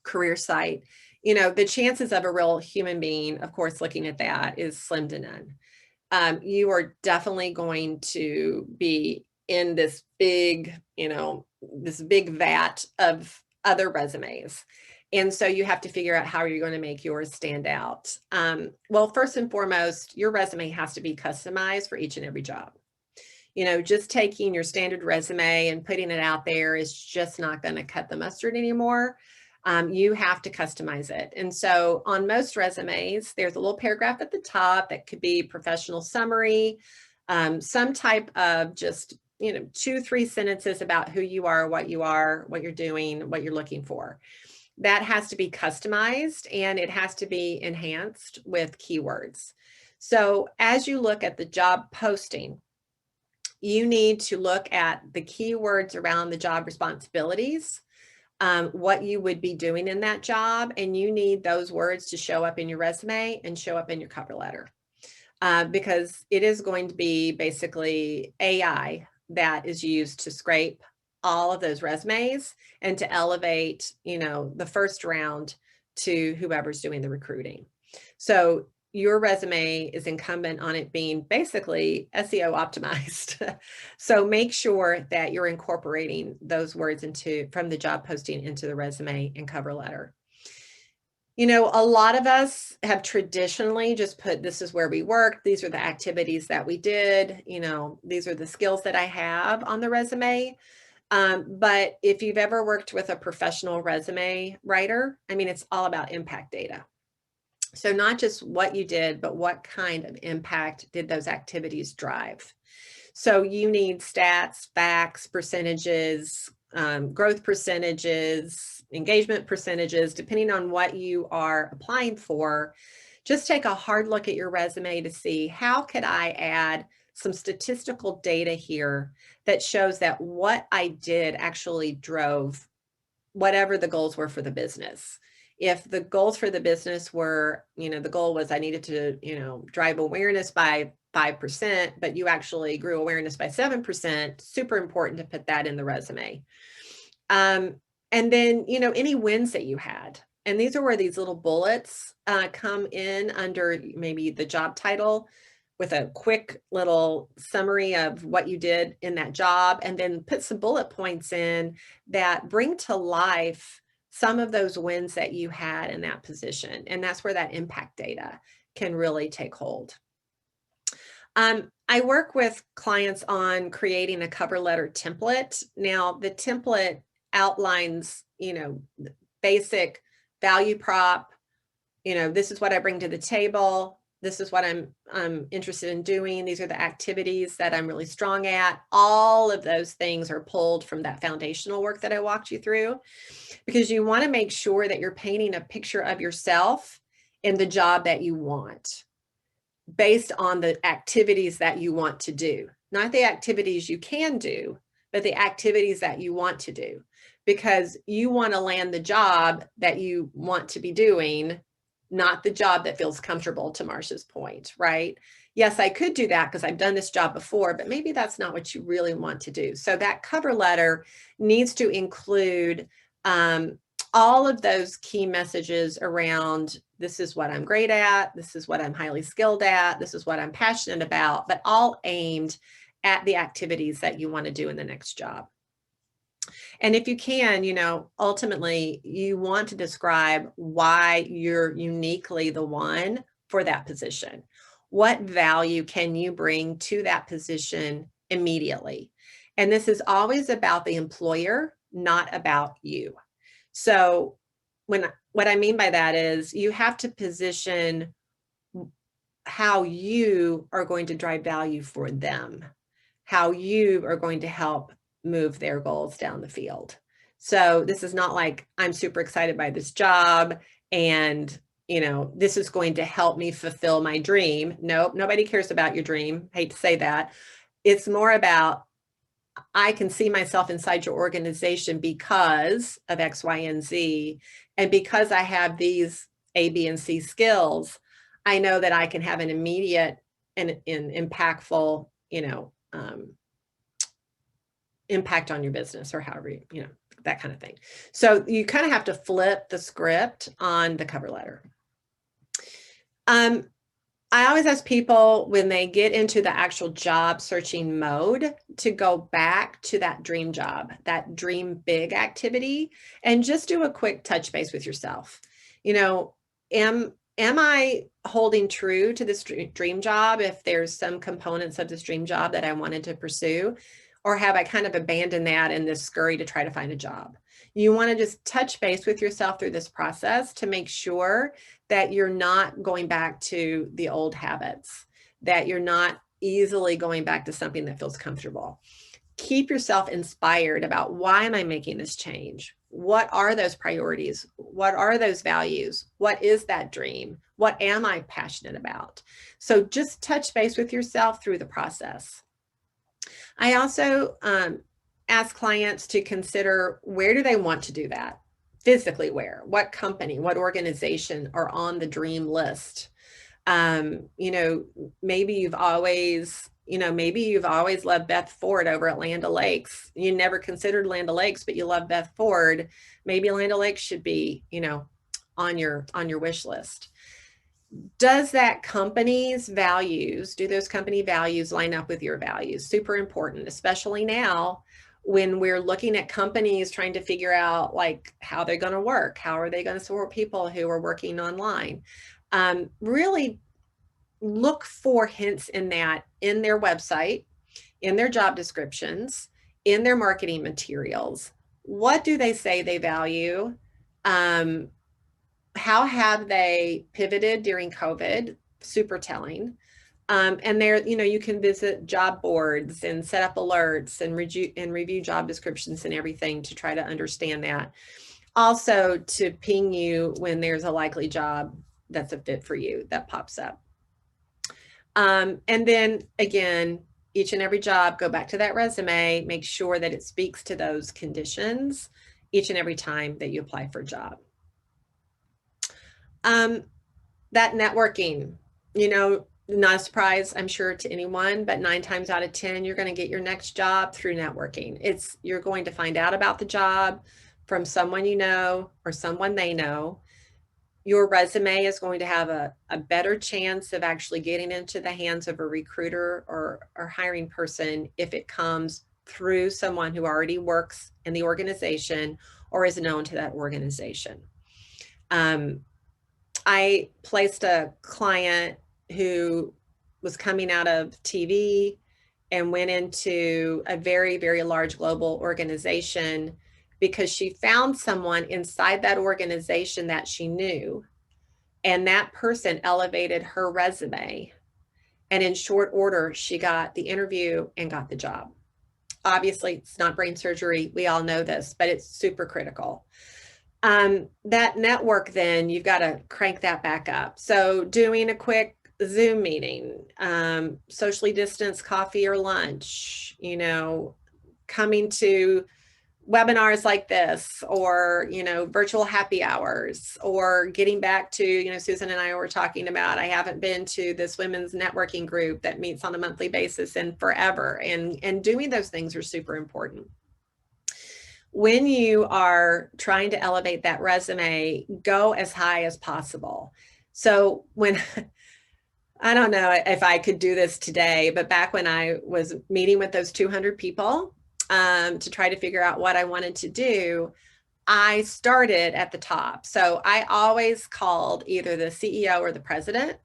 career site, the chances of a real human being, of course, looking at that is slim to none. You are definitely going to be in this big, this big vat of other resumes. And so you have to figure out how you're going to make yours stand out. Well, first and foremost, your resume has to be customized for each and every job. Just taking your standard resume and putting it out there is just not going to cut the mustard anymore. You have to customize it. And so on most resumes, there's a little paragraph at the top that could be professional summary, some type of just, 2-3 sentences about who you are, what you're doing, what you're looking for. That has to be customized, and it has to be enhanced with keywords. So as you look at the job posting, you need to look at the keywords around the job responsibilities, what you would be doing in that job, and you need those words to show up in your resume and show up in your cover letter, because it is going to be basically AI that is used to scrape all of those resumes and to elevate, the first round to whoever's doing the recruiting. So your resume is incumbent on it being basically SEO optimized. So make sure that you're incorporating those words from the job posting into the resume and cover letter. A lot of us have traditionally just put, this is where we worked, these are the activities that we did, these are the skills that I have on the resume. But if you've ever worked with a professional resume writer, it's all about impact data. So not just what you did, but what kind of impact did those activities drive? So you need stats, facts, percentages, growth percentages, engagement percentages, depending on what you are applying for. Just take a hard look at your resume to see, how could I add some statistical data here that shows that what I did actually drove whatever the goals were for the business. If the goals for the business were, the goal was I needed to, drive awareness by 5%, but you actually grew awareness by 7%, super important to put that in the resume. And then, any wins that you had. And these are where these little bullets come in under maybe the job title, with a quick little summary of what you did in that job, and then put some bullet points in that bring to life some of those wins that you had in that position. And that's where that impact data can really take hold. I work with clients on creating a cover letter template. Now, the template outlines, basic value prop. This is what I bring to the table. This is what I'm interested in doing. These are the activities that I'm really strong at. All of those things are pulled from that foundational work that I walked you through, because you want to make sure that you're painting a picture of yourself in the job that you want, based on the activities that you want to do, not the activities you can do, but the activities that you want to do, because you want to land the job that you want to be doing, not the job that feels comfortable, to Marcia's point, right? Yes, I could do that because I've done this job before, but maybe that's not what you really want to do. So that cover letter needs to include all of those key messages around, this is what I'm great at, this is what I'm highly skilled at, this is what I'm passionate about, but all aimed at the activities that you want to do in the next job. And if you can, ultimately you want to describe why you're uniquely the one for that position. What value can you bring to that position immediately? And this is always about the employer, not about you. So what I mean by that is you have to position how you are going to drive value for them, how you are going to help move their goals down the field. So this is not like, I'm super excited by this job and this is going to help me fulfill my dream. Nope, nobody cares about your dream. Hate to say that. It's more about, I can see myself inside your organization because of X, Y, and Z. And because I have these A, B, and C skills, I know that I can have an immediate and impactful, impact on your business, or however, that kind of thing. So you kind of have to flip the script on the cover letter. I always ask people when they get into the actual job searching mode to go back to that dream job, that dream big activity, and just do a quick touch base with yourself. Am I holding true to this dream job if there's some components of this dream job that I wanted to pursue? Or have I kind of abandoned that in this scurry to try to find a job? You want to just touch base with yourself through this process to make sure that you're not going back to the old habits, that you're not easily going back to something that feels comfortable. Keep yourself inspired about, why am I making this change? What are those priorities? What are those values? What is that dream? What am I passionate about? So just touch base with yourself through the process. I also ask clients to consider, where do they want to do that? Physically where? What company, what organization are on the dream list? Maybe you've always loved Beth Ford over at Land O'Lakes. You never considered Land O'Lakes, but you love Beth Ford. Maybe Land O'Lakes should be, on your wish list. Does that company's values, do those company values line up with your values? Super important, especially now when we're looking at companies trying to figure out how they're going to work. How are they going to support people who are working online? Really look for hints in that in their website, in their job descriptions, in their marketing materials. What do they say they value? How have they pivoted during COVID? Super telling. And there, you can visit job boards and set up alerts and review job descriptions and everything to try to understand that. Also to ping you when there's a likely job that's a fit for you that pops up. And then again, each and every job, go back to that resume, make sure that it speaks to those conditions each and every time that you apply for a job. That networking, not a surprise, I'm sure, to anyone, but 9 times out of 10, you're going to get your next job through networking. You're going to find out about the job from someone you know or someone they know. Your resume is going to have a better chance of actually getting into the hands of a recruiter or hiring person if it comes through someone who already works in the organization or is known to that organization. I placed a client who was coming out of TV and went into a very, very large global organization because she found someone inside that organization that she knew, and that person elevated her resume. And in short order, she got the interview and got the job. Obviously, it's not brain surgery. We all know this, but it's super critical. That network, then you've got to crank that back up. So doing a quick Zoom meeting, socially distanced coffee or lunch, you know, coming to webinars like this, or, you know, virtual happy hours, or getting back to, you know, Susan and I were talking about, I haven't been to this women's networking group that meets on a monthly basis in forever, and doing those things are super important. When you are trying to elevate that resume, go as high as possible. So when, I don't know if I could do this today, but back when I was meeting with those 200 people, to try to figure out what I wanted to do, I started at the top. So I always called either the CEO or the president,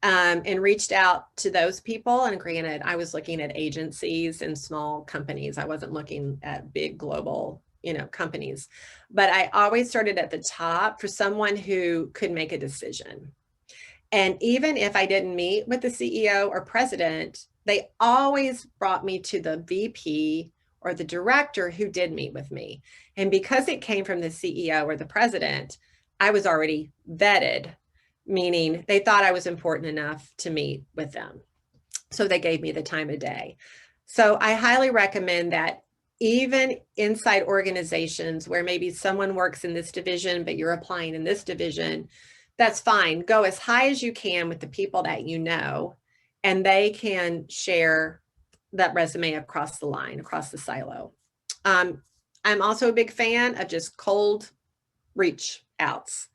and reached out to those people. And granted, I was looking at agencies and small companies. I wasn't looking at big global, you know, companies, but I always started at the top for someone who could make a decision. And even if I didn't meet with the CEO or president, they always brought me to the VP or the director who did meet with me. And because it came from the CEO or the president, I was already vetted, meaning they thought I was important enough to meet with them. So they gave me the time of day. So I highly recommend that even inside organizations where maybe someone works in this division, but you're applying in this division, that's fine. Go as high as you can with the people that you know, and they can share that resume across the line, across the silo. I'm also a big fan of just cold reach outs.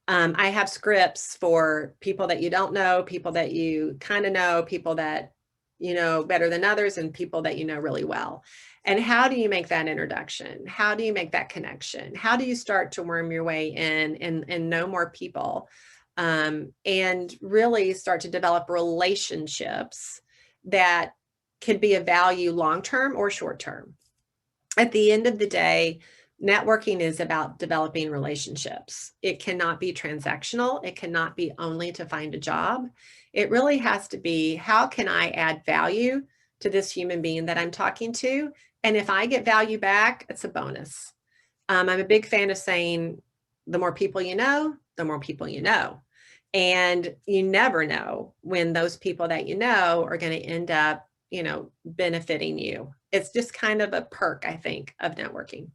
I have scripts for people that you don't know, people that you kind of know, people that you know better than others, and people that you know really well. And how do you make that introduction? How do you make that connection? How do you start to worm your way in and know more people, and really start to develop relationships that could be of value long-term or short-term? At the end of the day, networking is about developing relationships. It cannot be transactional. It cannot be only to find a job. It really has to be, how can I add value to this human being that I'm talking to? And if I get value back, it's a bonus. I'm a big fan of saying, the more people you know, the more people you know. And you never know when those people that you know are going to end up, you know, benefiting you. It's just kind of a perk, I think, of networking.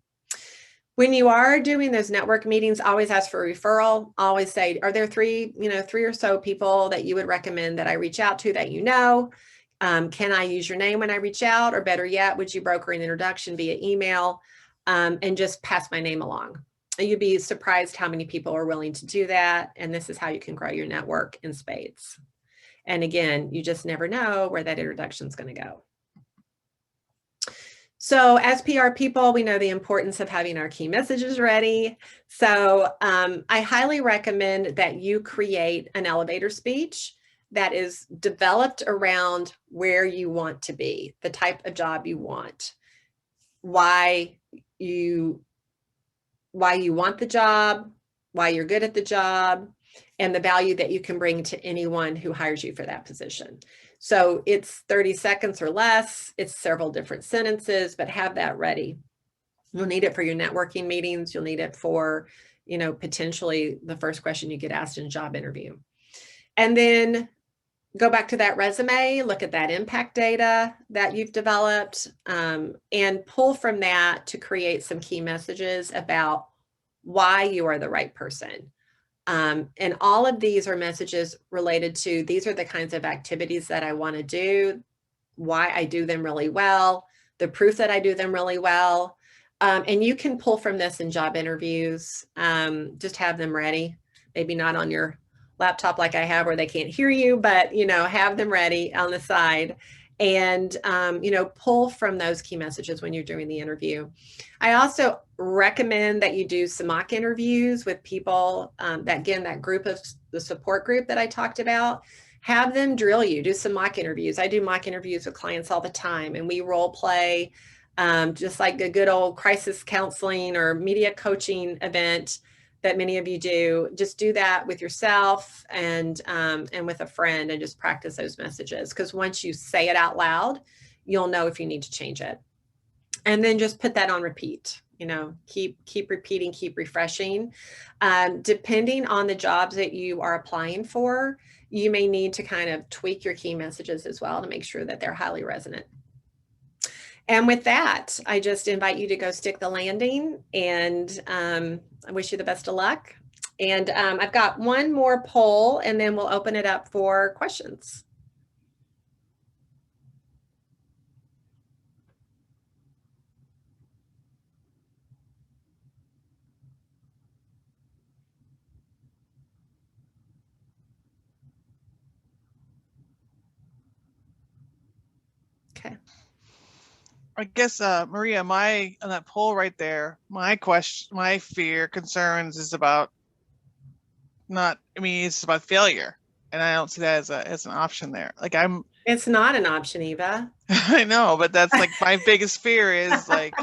When you are doing those network meetings, always ask for a referral. Always say, are there three or so people that you would recommend that I reach out to that you know? Can I use your name when I reach out? Or better yet, would you broker an introduction via email, and just pass my name along? You'd be surprised how many people are willing to do that. And this is how you can grow your network in spades. And again, you just never know where that introduction is going to go. So as PR people, we know the importance of having our key messages ready. So I highly recommend that you create an elevator speech that is developed around where you want to be, the type of job you want, why you want the job, why you're good at the job, and the value that you can bring to anyone who hires you for that position. So it's 30 seconds or less. It's several different sentences, but have that ready. You'll need it for your networking meetings. You'll need it for, you know, potentially the first question you get asked in a job interview. And then go back to that resume, look at that impact data that you've developed, and pull from that to create some key messages about why you are the right person. And all of these are messages related to, these are the kinds of activities that I want to do, why I do them really well, the proof that I do them really well. And you can pull from this in job interviews. Just have them ready, maybe not on your laptop like I have where they can't hear you, but, you know, have them ready on the side. And, you know, pull from those key messages when you're doing the interview. I also recommend that you do some mock interviews with people that, again, that group of the support group that I talked about. Have them drill you, do some mock interviews. I do mock interviews with clients all the time, and we role play just like a good old crisis counseling or media coaching event that many of you do. Just do that with yourself and with a friend, and just practice those messages. Because once you say it out loud, you'll know if you need to change it. And then just put that on repeat. You know, keep repeating, keep refreshing. Depending on the jobs that you are applying for, you may need to kind of tweak your key messages as well to make sure that they're highly resonant. And with that, I just invite you to go stick the landing, and I wish you the best of luck. And I've got one more poll, and then we'll open it up for questions. Okay. I guess, Maria, on that poll right there, my fear, concerns is about it's about failure. And I don't see that as an option there. Like It's not an option, Eva. I know, but that's like my biggest fear is like,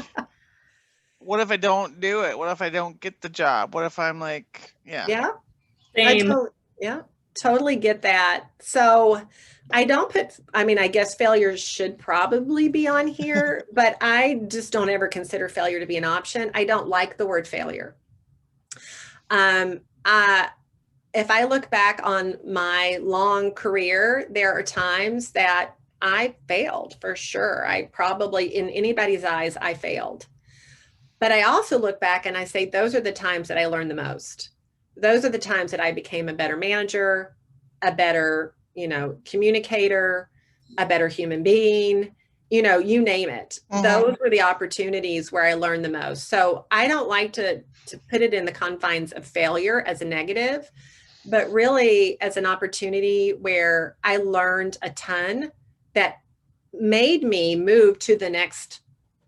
what if I don't do it? What if I don't get the job? What if I'm like, yeah. Same. Totally get that. So I guess failure should probably be on here, but I just don't ever consider failure to be an option. I don't like the word failure. If I look back on my long career, there are times that I failed for sure. I probably, in anybody's eyes, I failed. But I also look back and I say, those are the times that I learned the most. Those are the times that I became a better manager, a better, communicator, a better human being, you name it. Mm-hmm. Those were the opportunities where I learned the most. So I don't like to put it in the confines of failure as a negative, but really as an opportunity where I learned a ton that made me move to the next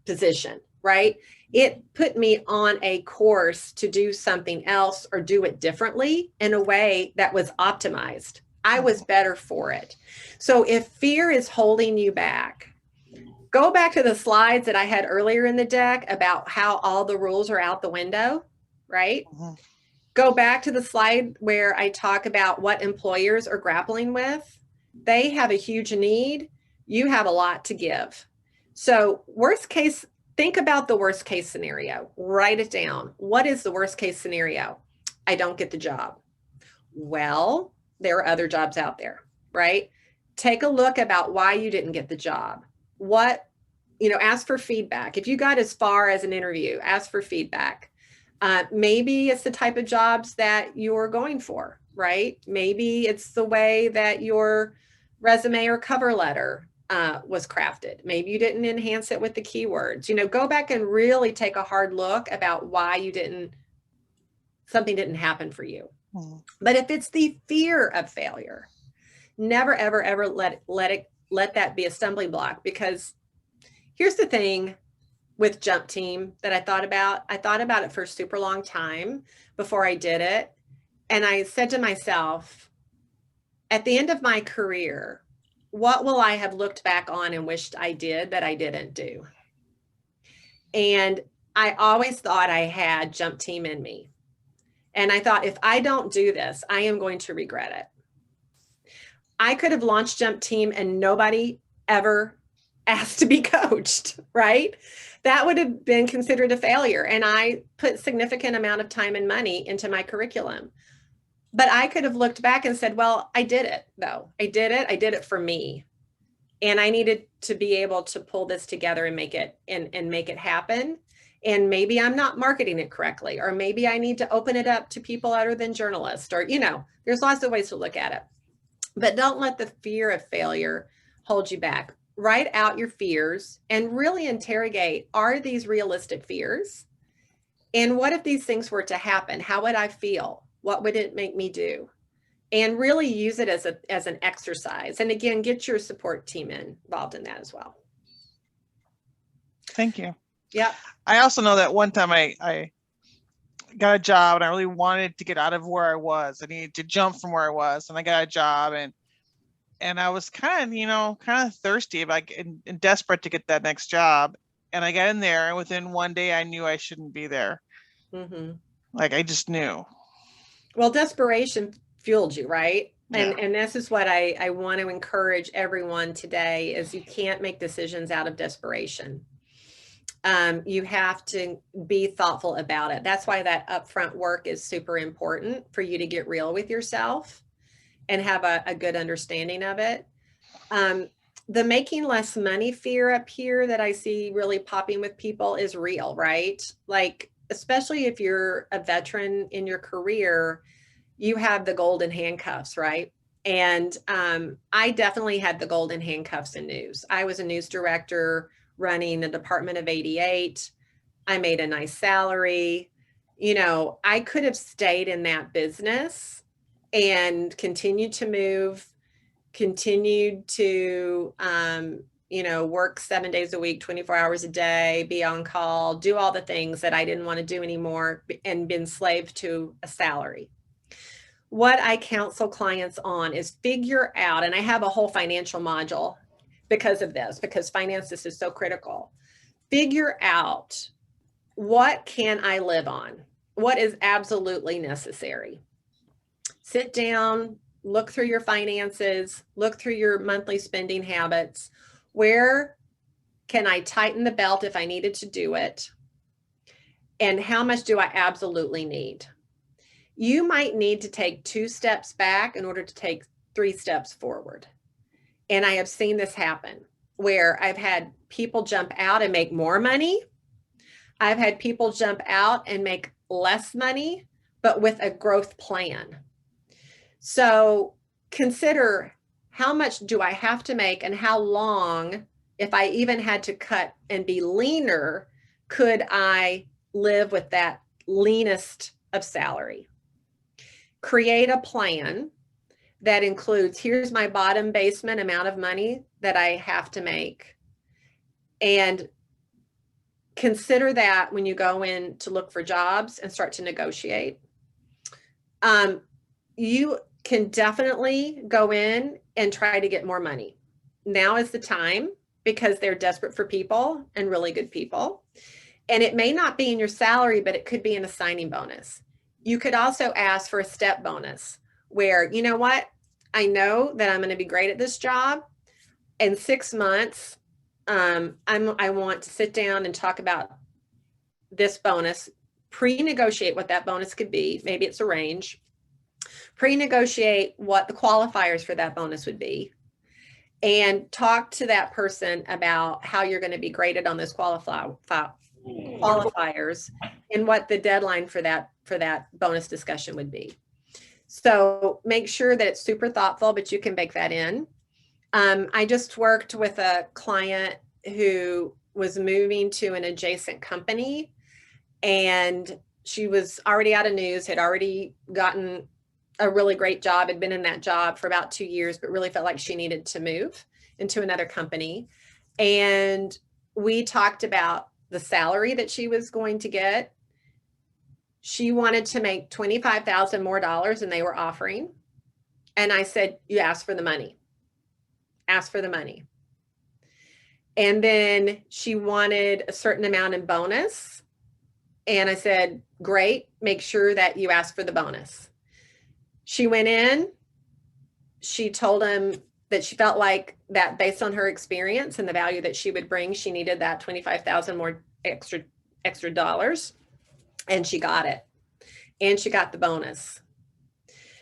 position, right? It put me on a course to do something else or do it differently in a way that was optimized. I was better for it. So if fear is holding you back, go back to the slides that I had earlier in the deck about how all the rules are out the window, right? Mm-hmm. Go back to the slide where I talk about what employers are grappling with. They have a huge need. You have a lot to give. So worst case, think about the worst case scenario. Write it down. What is the worst case scenario? I don't get the job. Well, there are other jobs out there, right? Take a look about why you didn't get the job. Ask for feedback. If you got as far as an interview, ask for feedback. Maybe it's the type of jobs that you're going for, right? Maybe it's the way that your resume or cover letter was crafted. Maybe you didn't enhance it with the keywords. Go back and really take a hard look about why something didn't happen for you. Mm-hmm. But if it's the fear of failure, never, ever, ever let that be a stumbling block. Because here's the thing with Jump Team that I thought about it for a super long time before I did it. And I said to myself, at the end of my career, what will I have looked back on and wished I did that I didn't do? And I always thought I had Jump Team in me. And I thought, if I don't do this, I am going to regret it. I could have launched Jump Team and nobody ever asked to be coached, right? That would have been considered a failure. And I put significant amount of time and money into my curriculum. But I could have looked back and said, well, I did it though. I did it for me. And I needed to be able to pull this together and make it happen. And maybe I'm not marketing it correctly, or maybe I need to open it up to people other than journalists, or, there's lots of ways to look at it. But don't let the fear of failure hold you back. Write out your fears and really interrogate, are these realistic fears? And what if these things were to happen? How would I feel? What would it make me do? And really use it as an exercise. And again, get your support team involved in that as well. Thank you. Yeah. I also know that one time I got a job and I really wanted to get out of where I was. I needed to jump from where I was, and I got a job, and And I was kind of thirsty about and desperate to get that next job. And I got in there, and within one day I knew I shouldn't be there. Mhm. Like, I just knew. Well, desperation fueled you, right? Yeah. And this is what I want to encourage everyone today is you can't make decisions out of desperation. You have to be thoughtful about it. That's why that upfront work is super important for you to get real with yourself and have a good understanding of it. The making less money fear up here that I see really popping with people is real, right? Like, especially if you're a veteran in your career, you have the golden handcuffs, right? And I definitely had the golden handcuffs in news. I was a news director running a department of 88. I made a nice salary. I could have stayed in that business and continued to move, continued to, work 7 days a week, 24 hours a day, be on call, do all the things that I didn't want to do anymore and been enslaved to a salary. What I counsel clients on is figure out, and I have a whole financial module because of this, because finances is so critical. Figure out, what can I live on? What is absolutely necessary? Sit down, look through your finances, look through your monthly spending habits. Where can I tighten the belt if I needed to do it? And how much do I absolutely need? You might need to take 2 steps back in order to take 3 steps forward. And I have seen this happen where I've had people jump out and make more money. I've had people jump out and make less money, but with a growth plan. So consider, how much do I have to make and how long, if I even had to cut and be leaner, could I live with that leanest of salary? Create a plan that includes, here's my bottom basement amount of money that I have to make. And consider that when you go in to look for jobs and start to negotiate. You can definitely go in and try to get more money. Now is the time, because they're desperate for people and really good people. And it may not be in your salary, but it could be in a signing bonus. You could also ask for a step bonus where, you know what, I know that I'm going to be great at this job. In 6 months, I want to sit down and talk about this bonus, pre-negotiate what that bonus could be. Maybe it's a range. Pre-negotiate what the qualifiers for that bonus would be, and talk to that person about how you're going to be graded on those qualifiers and what the deadline for that bonus discussion would be. So make sure that it's super thoughtful, but you can bake that in. I just worked with a client who was moving to an adjacent company, and she was already out of news, had already gotten a really great job, had been in that job for about 2 years, but really felt like she needed to move into another company. And we talked about the salary that she was going to get. She wanted to make $25,000 more than they were offering. And I said, you ask for the money. Ask for the money. And then she wanted a certain amount in bonus. And I said, great, make sure that you ask for the bonus. She went in, she told him that she felt like that based on her experience and the value that she would bring, she needed that 25,000 more extra dollars, and she got it. And she got the bonus.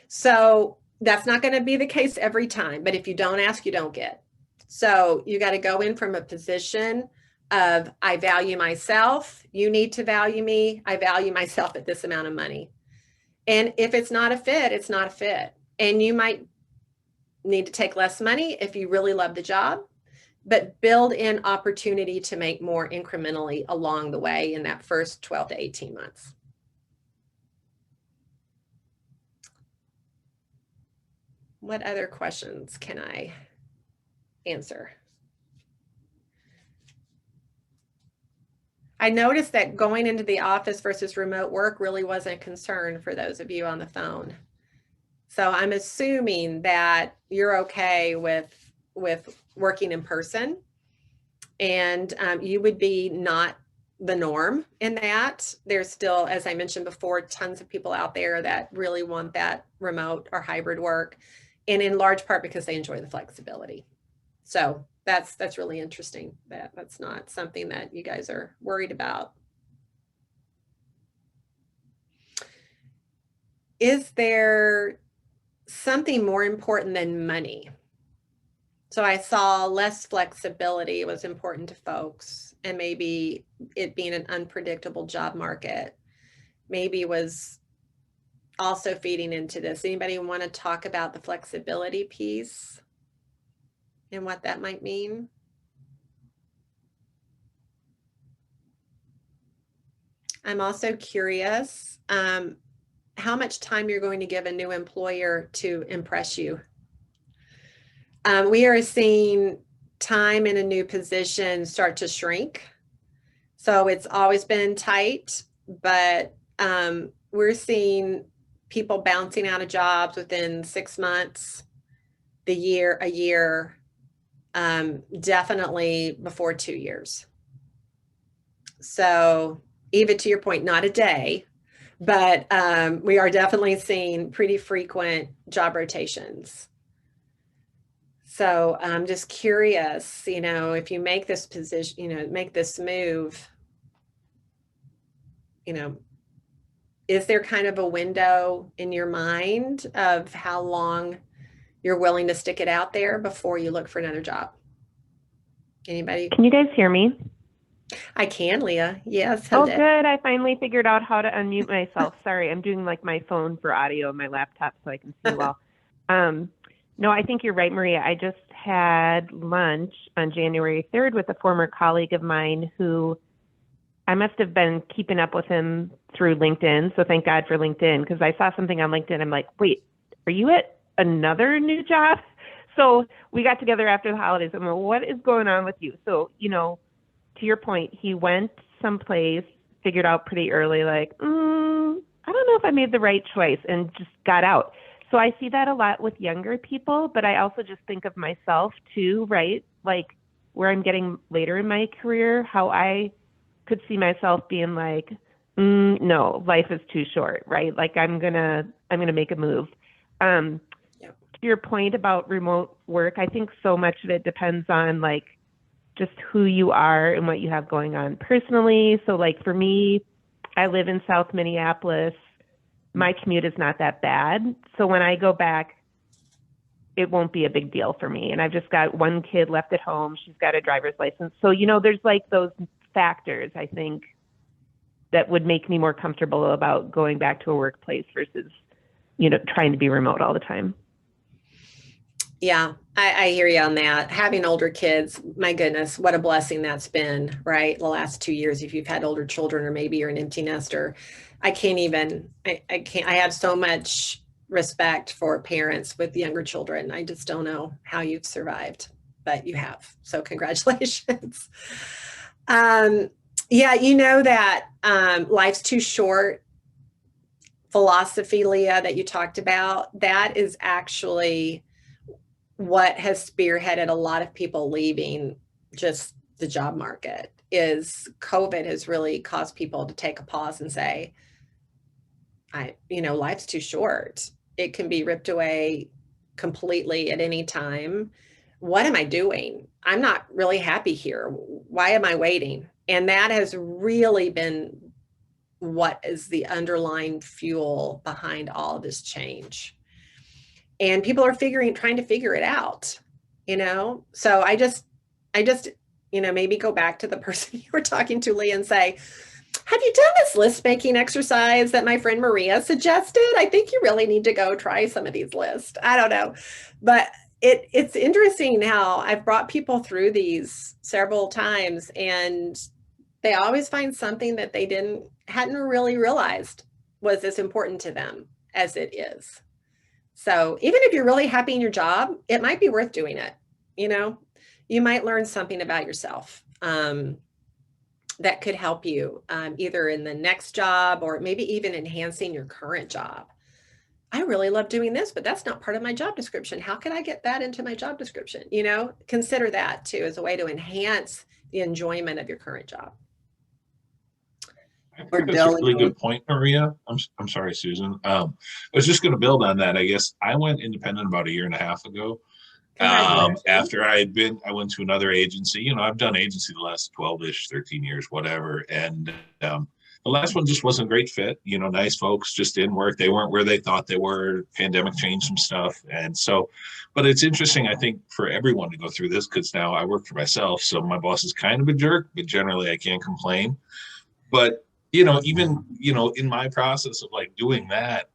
So that's not going to be the case every time, but if you don't ask, you don't get. So you got to go in from a position of, I value myself, you need to value me, I value myself at this amount of money. And if it's not a fit, it's not a fit. And you might need to take less money if you really love the job, but build in opportunity to make more incrementally along the way in that first 12 to 18 months. What other questions can I answer? I noticed that going into the office versus remote work really wasn't a concern for those of you on the phone. So I'm assuming that you're okay with working in person, and you would be not the norm in that. There's still, as I mentioned before, tons of people out there that really want that remote or hybrid work, and in large part because they enjoy the flexibility. So that's really interesting that that's not something that you guys are worried about. Is there something more important than money? So I saw less flexibility was important to folks, and maybe it being an unpredictable job market maybe was also feeding into this. Anybody want to talk about the flexibility piece and what that might mean? I'm also curious how much time you're going to give a new employer to impress you. We are seeing time in a new position start to shrink. So it's always been tight, but we're seeing people bouncing out of jobs within 6 months, a year, definitely before 2 years. So even to your point, not a day, but we are definitely seeing pretty frequent job rotations. So I'm just curious, if you make this position, make this move, is there kind of a window in your mind of how long you're willing to stick it out there before you look for another job? Anybody? Can you guys hear me? I can, Leah. Yes. Oh, good. I finally figured out how to unmute myself. Sorry, I'm doing like my phone for audio on my laptop so I can see well. No, I think you're right, Maria. I just had lunch on January 3rd with a former colleague of mine who I must have been keeping up with him through LinkedIn. So thank God for LinkedIn, because I saw something on LinkedIn. I'm like, wait, are you at another new job? So we got together after the holidays. I'm like, what is going on with you? So, to your point, he went someplace, figured out pretty early, like, I don't know if I made the right choice, and just got out. So I see that a lot with younger people, but I also just think of myself too, right? Like where I'm getting later in my career, how I could see myself being like, no, life is too short, right? Like I'm gonna make a move. To your point about remote work, I think so much of it depends on like just who you are and what you have going on personally. So like for me, I live in South Minneapolis. My commute is not that bad. So when I go back, it won't be a big deal for me. And I've just got one kid left at home. She's got a driver's license. So, there's like those factors, I think, that would make me more comfortable about going back to a workplace versus, trying to be remote all the time. Yeah, I hear you on that. Having older kids, my goodness, what a blessing that's been, right? The last 2 years, if you've had older children, or maybe you're an empty nester, I have so much respect for parents with younger children. I just don't know how you've survived, but you have. So congratulations. That life's too short philosophy, Leah, that you talked about, that is actually what has spearheaded a lot of people leaving just the job market. Is COVID has really caused people to take a pause and say, life's too short. It can be ripped away completely at any time. What am I doing? I'm not really happy here. Why am I waiting? And that has really been what is the underlying fuel behind all of this change. And people are trying to figure it out, So I just, maybe go back to the person you were talking to, Lee, and say, have you done this list making exercise that my friend Maria suggested? I think you really need to go try some of these lists. I don't know, but it's interesting how I've brought people through these several times, and they always find something that they hadn't really realized was as important to them as it is. So even if you're really happy in your job, it might be worth doing it. You might learn something about yourself that could help you either in the next job or maybe even enhancing your current job. I really love doing this, but that's not part of my job description. How can I get that into my job description? You know, consider that too as a way to enhance the enjoyment of your current job. I Or think that's a really delegate. good point, Maria. I'm sorry, Susan. I was just going to build on that. I guess I went independent about 1.5 years ago. Congratulations. After I went to another agency. You know, I've done agency the last 12-ish, 13 years, whatever. And the last one just wasn't a great fit. You know, nice folks just didn't work. They weren't where they thought they were. Pandemic changed some stuff. And so, but it's interesting, I think, for everyone to go through this, because now I work for myself. So my boss is kind of a jerk, but generally I can't complain. But, you know, even, you know, in my process of like doing that,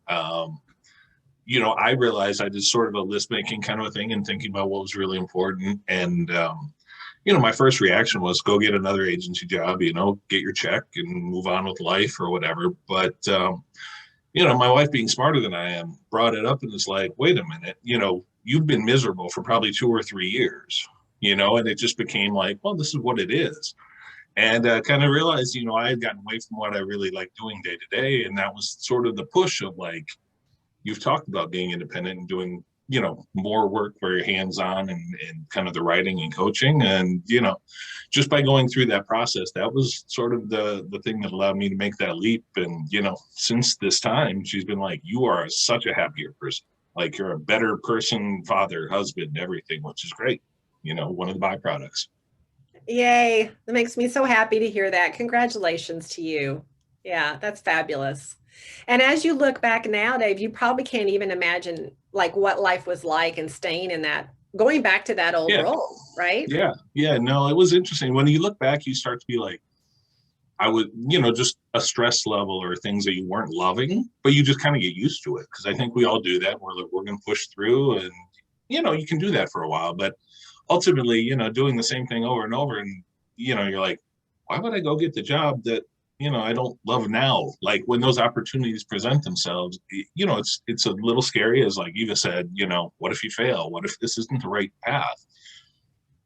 you know, I realized I did sort of a list making kind of a thing and thinking about what was really important. And, you know, my first reaction was go get another agency job, you know, get your check and move on with life or whatever. But, you know, my wife, being smarter than I am, brought it up and was like, wait a minute, you know, you've been miserable for probably 2 or 3 years, you know, and it just became like, well, this is what it is. And kind of realized, you know, I had gotten away from what I really like doing day to day. And that was sort of the push of like, you've talked about being independent and doing, you know, more work where you're hands-on and kind of the writing and coaching. And, you know, just by going through that process, that was sort of the thing that allowed me to make that leap. And, you know, since this time, she's been like, you are such a happier person. Like you're a better person, father, husband, everything, which is great. You know, one of the byproducts. Yay. That makes me so happy to hear that. Congratulations to you. Yeah, that's fabulous. And as you look back now, Dave, you probably can't even imagine like what life was like and staying in that, going back to that old role, right? Yeah. Yeah. No, it was interesting. When you look back, you start to be like, I would, you know, just a stress level or things that you weren't loving, but you just kind of get used to it. Cause I think we all do that. We're like, we're going to push through and, you know, you can do that for a while, but ultimately, you know, doing the same thing over and over. And, you know, you're like, why would I go get the job that, you know, I don't love now? Like when those opportunities present themselves, you know, it's a little scary, as like Eva said, you know, what if you fail? What if this isn't the right path?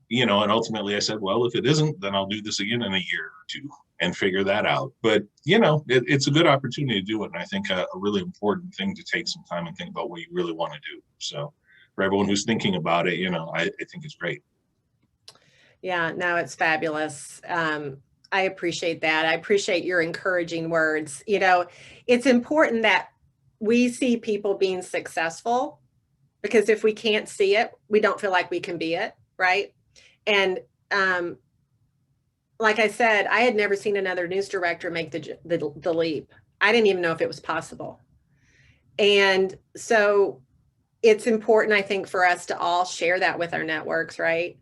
You know, and ultimately I said, well, if it isn't, then I'll do this again in a year or two and figure that out. But, you know, it's a good opportunity to do it. And I think a really important thing to take some time and think about what you really want to do. So for everyone who's thinking about it, you know, I think it's great. Yeah, no, it's fabulous. I appreciate that. I appreciate your encouraging words. You know, it's important that we see people being successful, because if we can't see it, we don't feel like we can be it, right? And like I said, I had never seen another news director make the leap. I didn't even know if it was possible. And so it's important, I think, for us to all share that with our networks, right?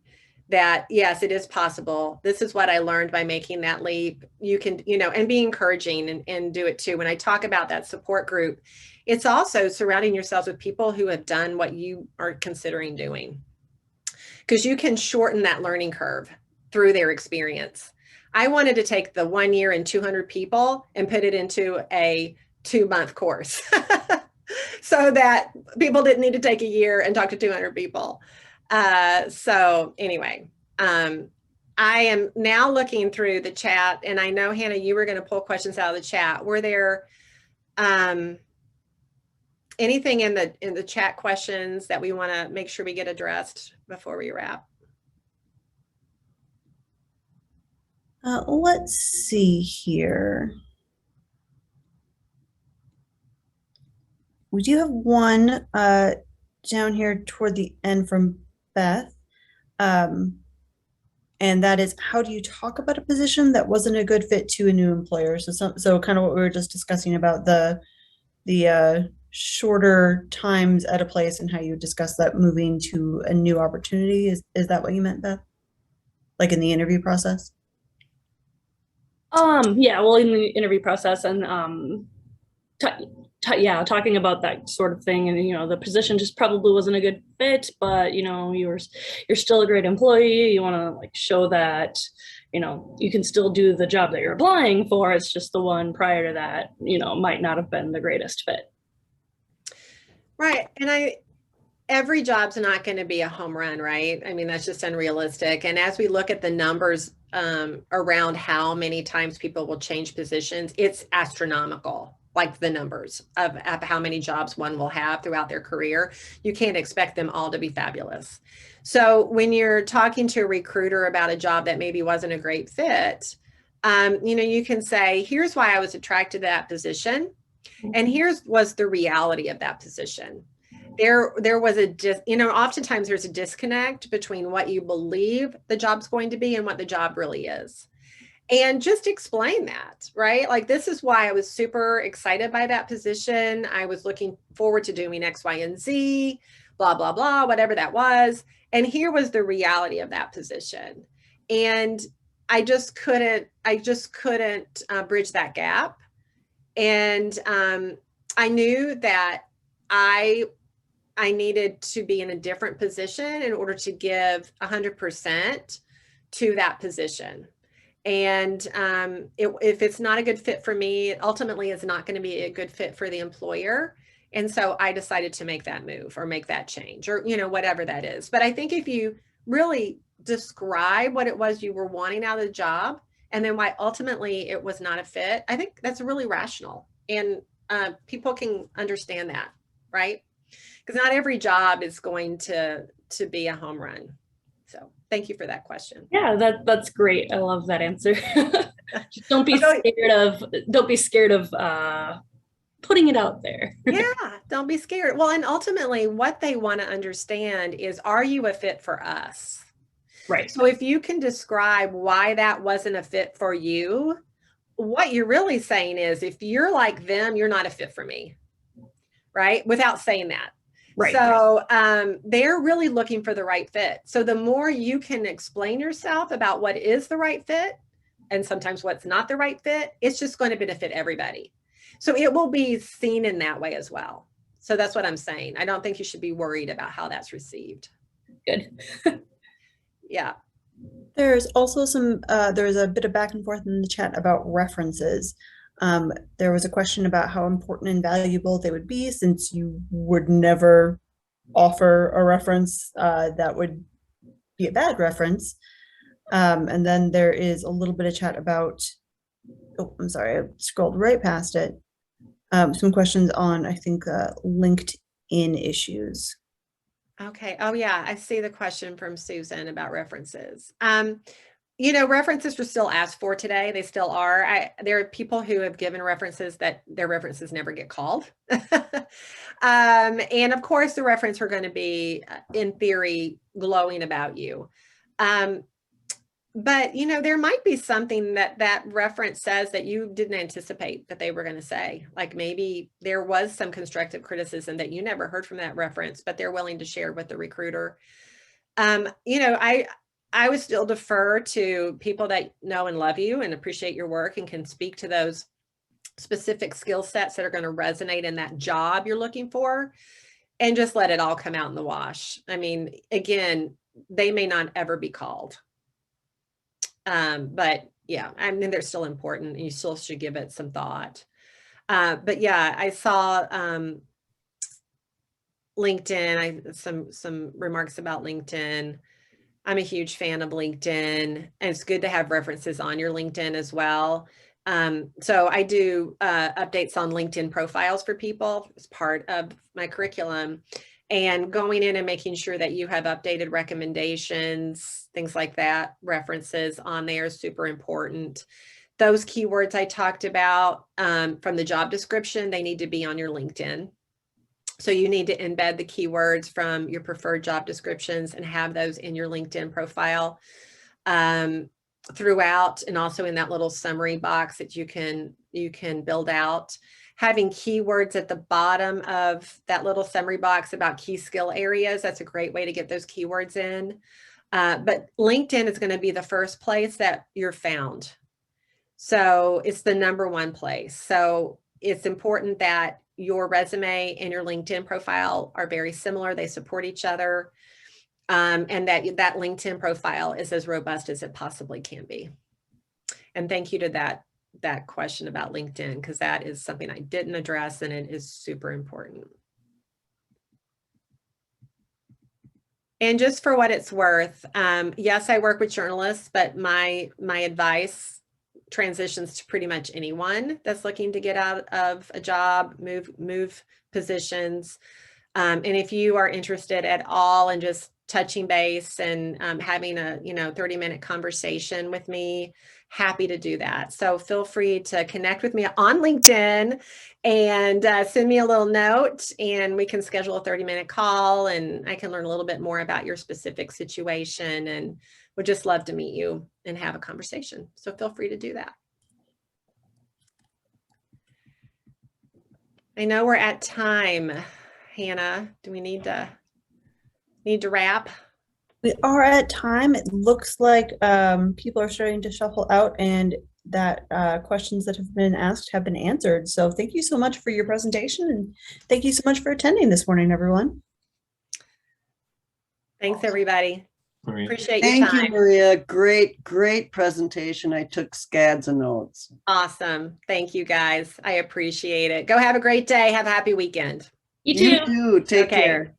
That yes, it is possible. This is what I learned by making that leap. You can, you know, and be encouraging and do it too. When I talk about that support group, it's also surrounding yourselves with people who have done what you are considering doing, because you can shorten that learning curve through their experience. I wanted to take the 1 year and 200 people and put it into a 2-month course so that people didn't need to take a year and talk to 200 people. So anyway, I am now looking through the chat, and I know, Hannah, you were going to pull questions out of the chat. Were there anything in the chat questions that we want to make sure we get addressed before we wrap? Let's see here. We do have one down here toward the end from Beth. And that is, how do you talk about a position that wasn't a good fit to a new employer? So kind of what we were just discussing about the shorter times at a place and how you discuss that moving to a new opportunity. Is that what you meant, Beth? Like in the interview process? Yeah, well, in the interview process and talking about that sort of thing, and you know, the position just probably wasn't a good fit, but you know, you're still a great employee. You want to like show that, you know, you can still do the job that you're applying for. It's just the one prior to that, you know, might not have been the greatest fit. Right. And every job's not going to be a home run, right? I mean, that's just unrealistic. And as we look at the numbers around how many times people will change positions, it's astronomical. like the numbers of how many jobs one will have throughout their career. You can't expect them all to be fabulous. So when you're talking to a recruiter about a job that maybe wasn't a great fit, you know, you can say, here's why I was attracted to that position. And here's was the reality of that position. There was you know, oftentimes there's a disconnect between what you believe the job's going to be and what the job really is. And just explain that, right? Like, this is why I was super excited by that position. I was looking forward to doing X, Y, and Z, blah, blah, blah, whatever that was. And here was the reality of that position. And I just couldn't bridge that gap. And I knew that I needed to be in a different position in order to give 100% to that position. And if it's not a good fit for me, it ultimately is not going to be a good fit for the employer. And so I decided to make that move or make that change, or, you know, whatever that is. But I think if you really describe what it was you were wanting out of the job, and then why ultimately it was not a fit, I think that's really rational. And people can understand that, right? Because not every job is going to be a home run. So thank you for that question. Yeah, that's great. I love that answer. Just don't be scared of putting it out there. Yeah, don't be scared. Well, and ultimately what they want to understand is, are you a fit for us? Right. So if you can describe why that wasn't a fit for you, what you're really saying is, if you're like them, you're not a fit for me, right? Without saying that. Right. So they're really looking for the right fit. So the more you can explain yourself about what is the right fit, and sometimes what's not the right fit, it's just going to benefit everybody. So it will be seen in that way as well. So that's what I'm saying. I don't think you should be worried about how that's received. Good. Yeah. There's also there's a bit of back and forth in the chat about references. There was a question about how important and valuable they would be, since you would never offer a reference that would be a bad reference. And then there is a little bit of chat about, oh, I'm sorry, I scrolled right past it. Some questions on, I think, LinkedIn issues. Okay. Oh, yeah. I see the question from Susan about references. You know, references were still asked for today. They still are. There are people who have given references that their references never get called. And of course, the reference are going to be, in theory, glowing about you. But, you know, there might be something that reference says that you didn't anticipate that they were going to say. Like, maybe there was some constructive criticism that you never heard from that reference, but they're willing to share with the recruiter. You know, I would still defer to people that know and love you and appreciate your work and can speak to those specific skill sets that are going to resonate in that job you're looking for, and just let it all come out in the wash. I mean, again, they may not ever be called. But yeah, I mean, they're still important, and you still should give it some thought. But yeah, I saw LinkedIn, some remarks about LinkedIn. I'm a huge fan of LinkedIn, and it's good to have references on your LinkedIn as well. So I do updates on LinkedIn profiles for people as part of my curriculum, and going in and making sure that you have updated recommendations, things like that, references on there is super important. Those keywords I talked about from the job description, they need to be on your LinkedIn. So you need to embed the keywords from your preferred job descriptions and have those in your LinkedIn profile throughout, and also in that little summary box that you can build out. Having keywords at the bottom of that little summary box about key skill areas, that's a great way to get those keywords in. But LinkedIn is going to be the first place that you're found. So it's the number1 place. So it's important that your resume and your LinkedIn profile are very similar. They support each other. And that LinkedIn profile is as robust as it possibly can be. And thank you to that question about LinkedIn, because that is something I didn't address, and it is super important. And just for what it's worth, yes, I work with journalists, but my advice transitions to pretty much anyone that's looking to get out of a job, move positions. And if you are interested at all in just touching base and having a 30-minute conversation with me, happy to do that. So feel free to connect with me on LinkedIn and send me a little note, and we can schedule a 30-minute call, and I can learn a little bit more about your specific situation, and would just love to meet you and have a conversation. So feel free to do that. I know we're at time. Hannah, do we need to wrap? We are at time. It looks like people are starting to shuffle out, and that questions that have been asked have been answered. So thank you so much for your presentation, and thank you so much for attending this morning, everyone. Thanks, everybody. Maria. Appreciate your Thank time. you, Maria. Great presentation. I took scads of notes. Awesome. Thank you, guys. I appreciate it. Go have a great day. Have a happy weekend. You You too. too. Take Okay. care.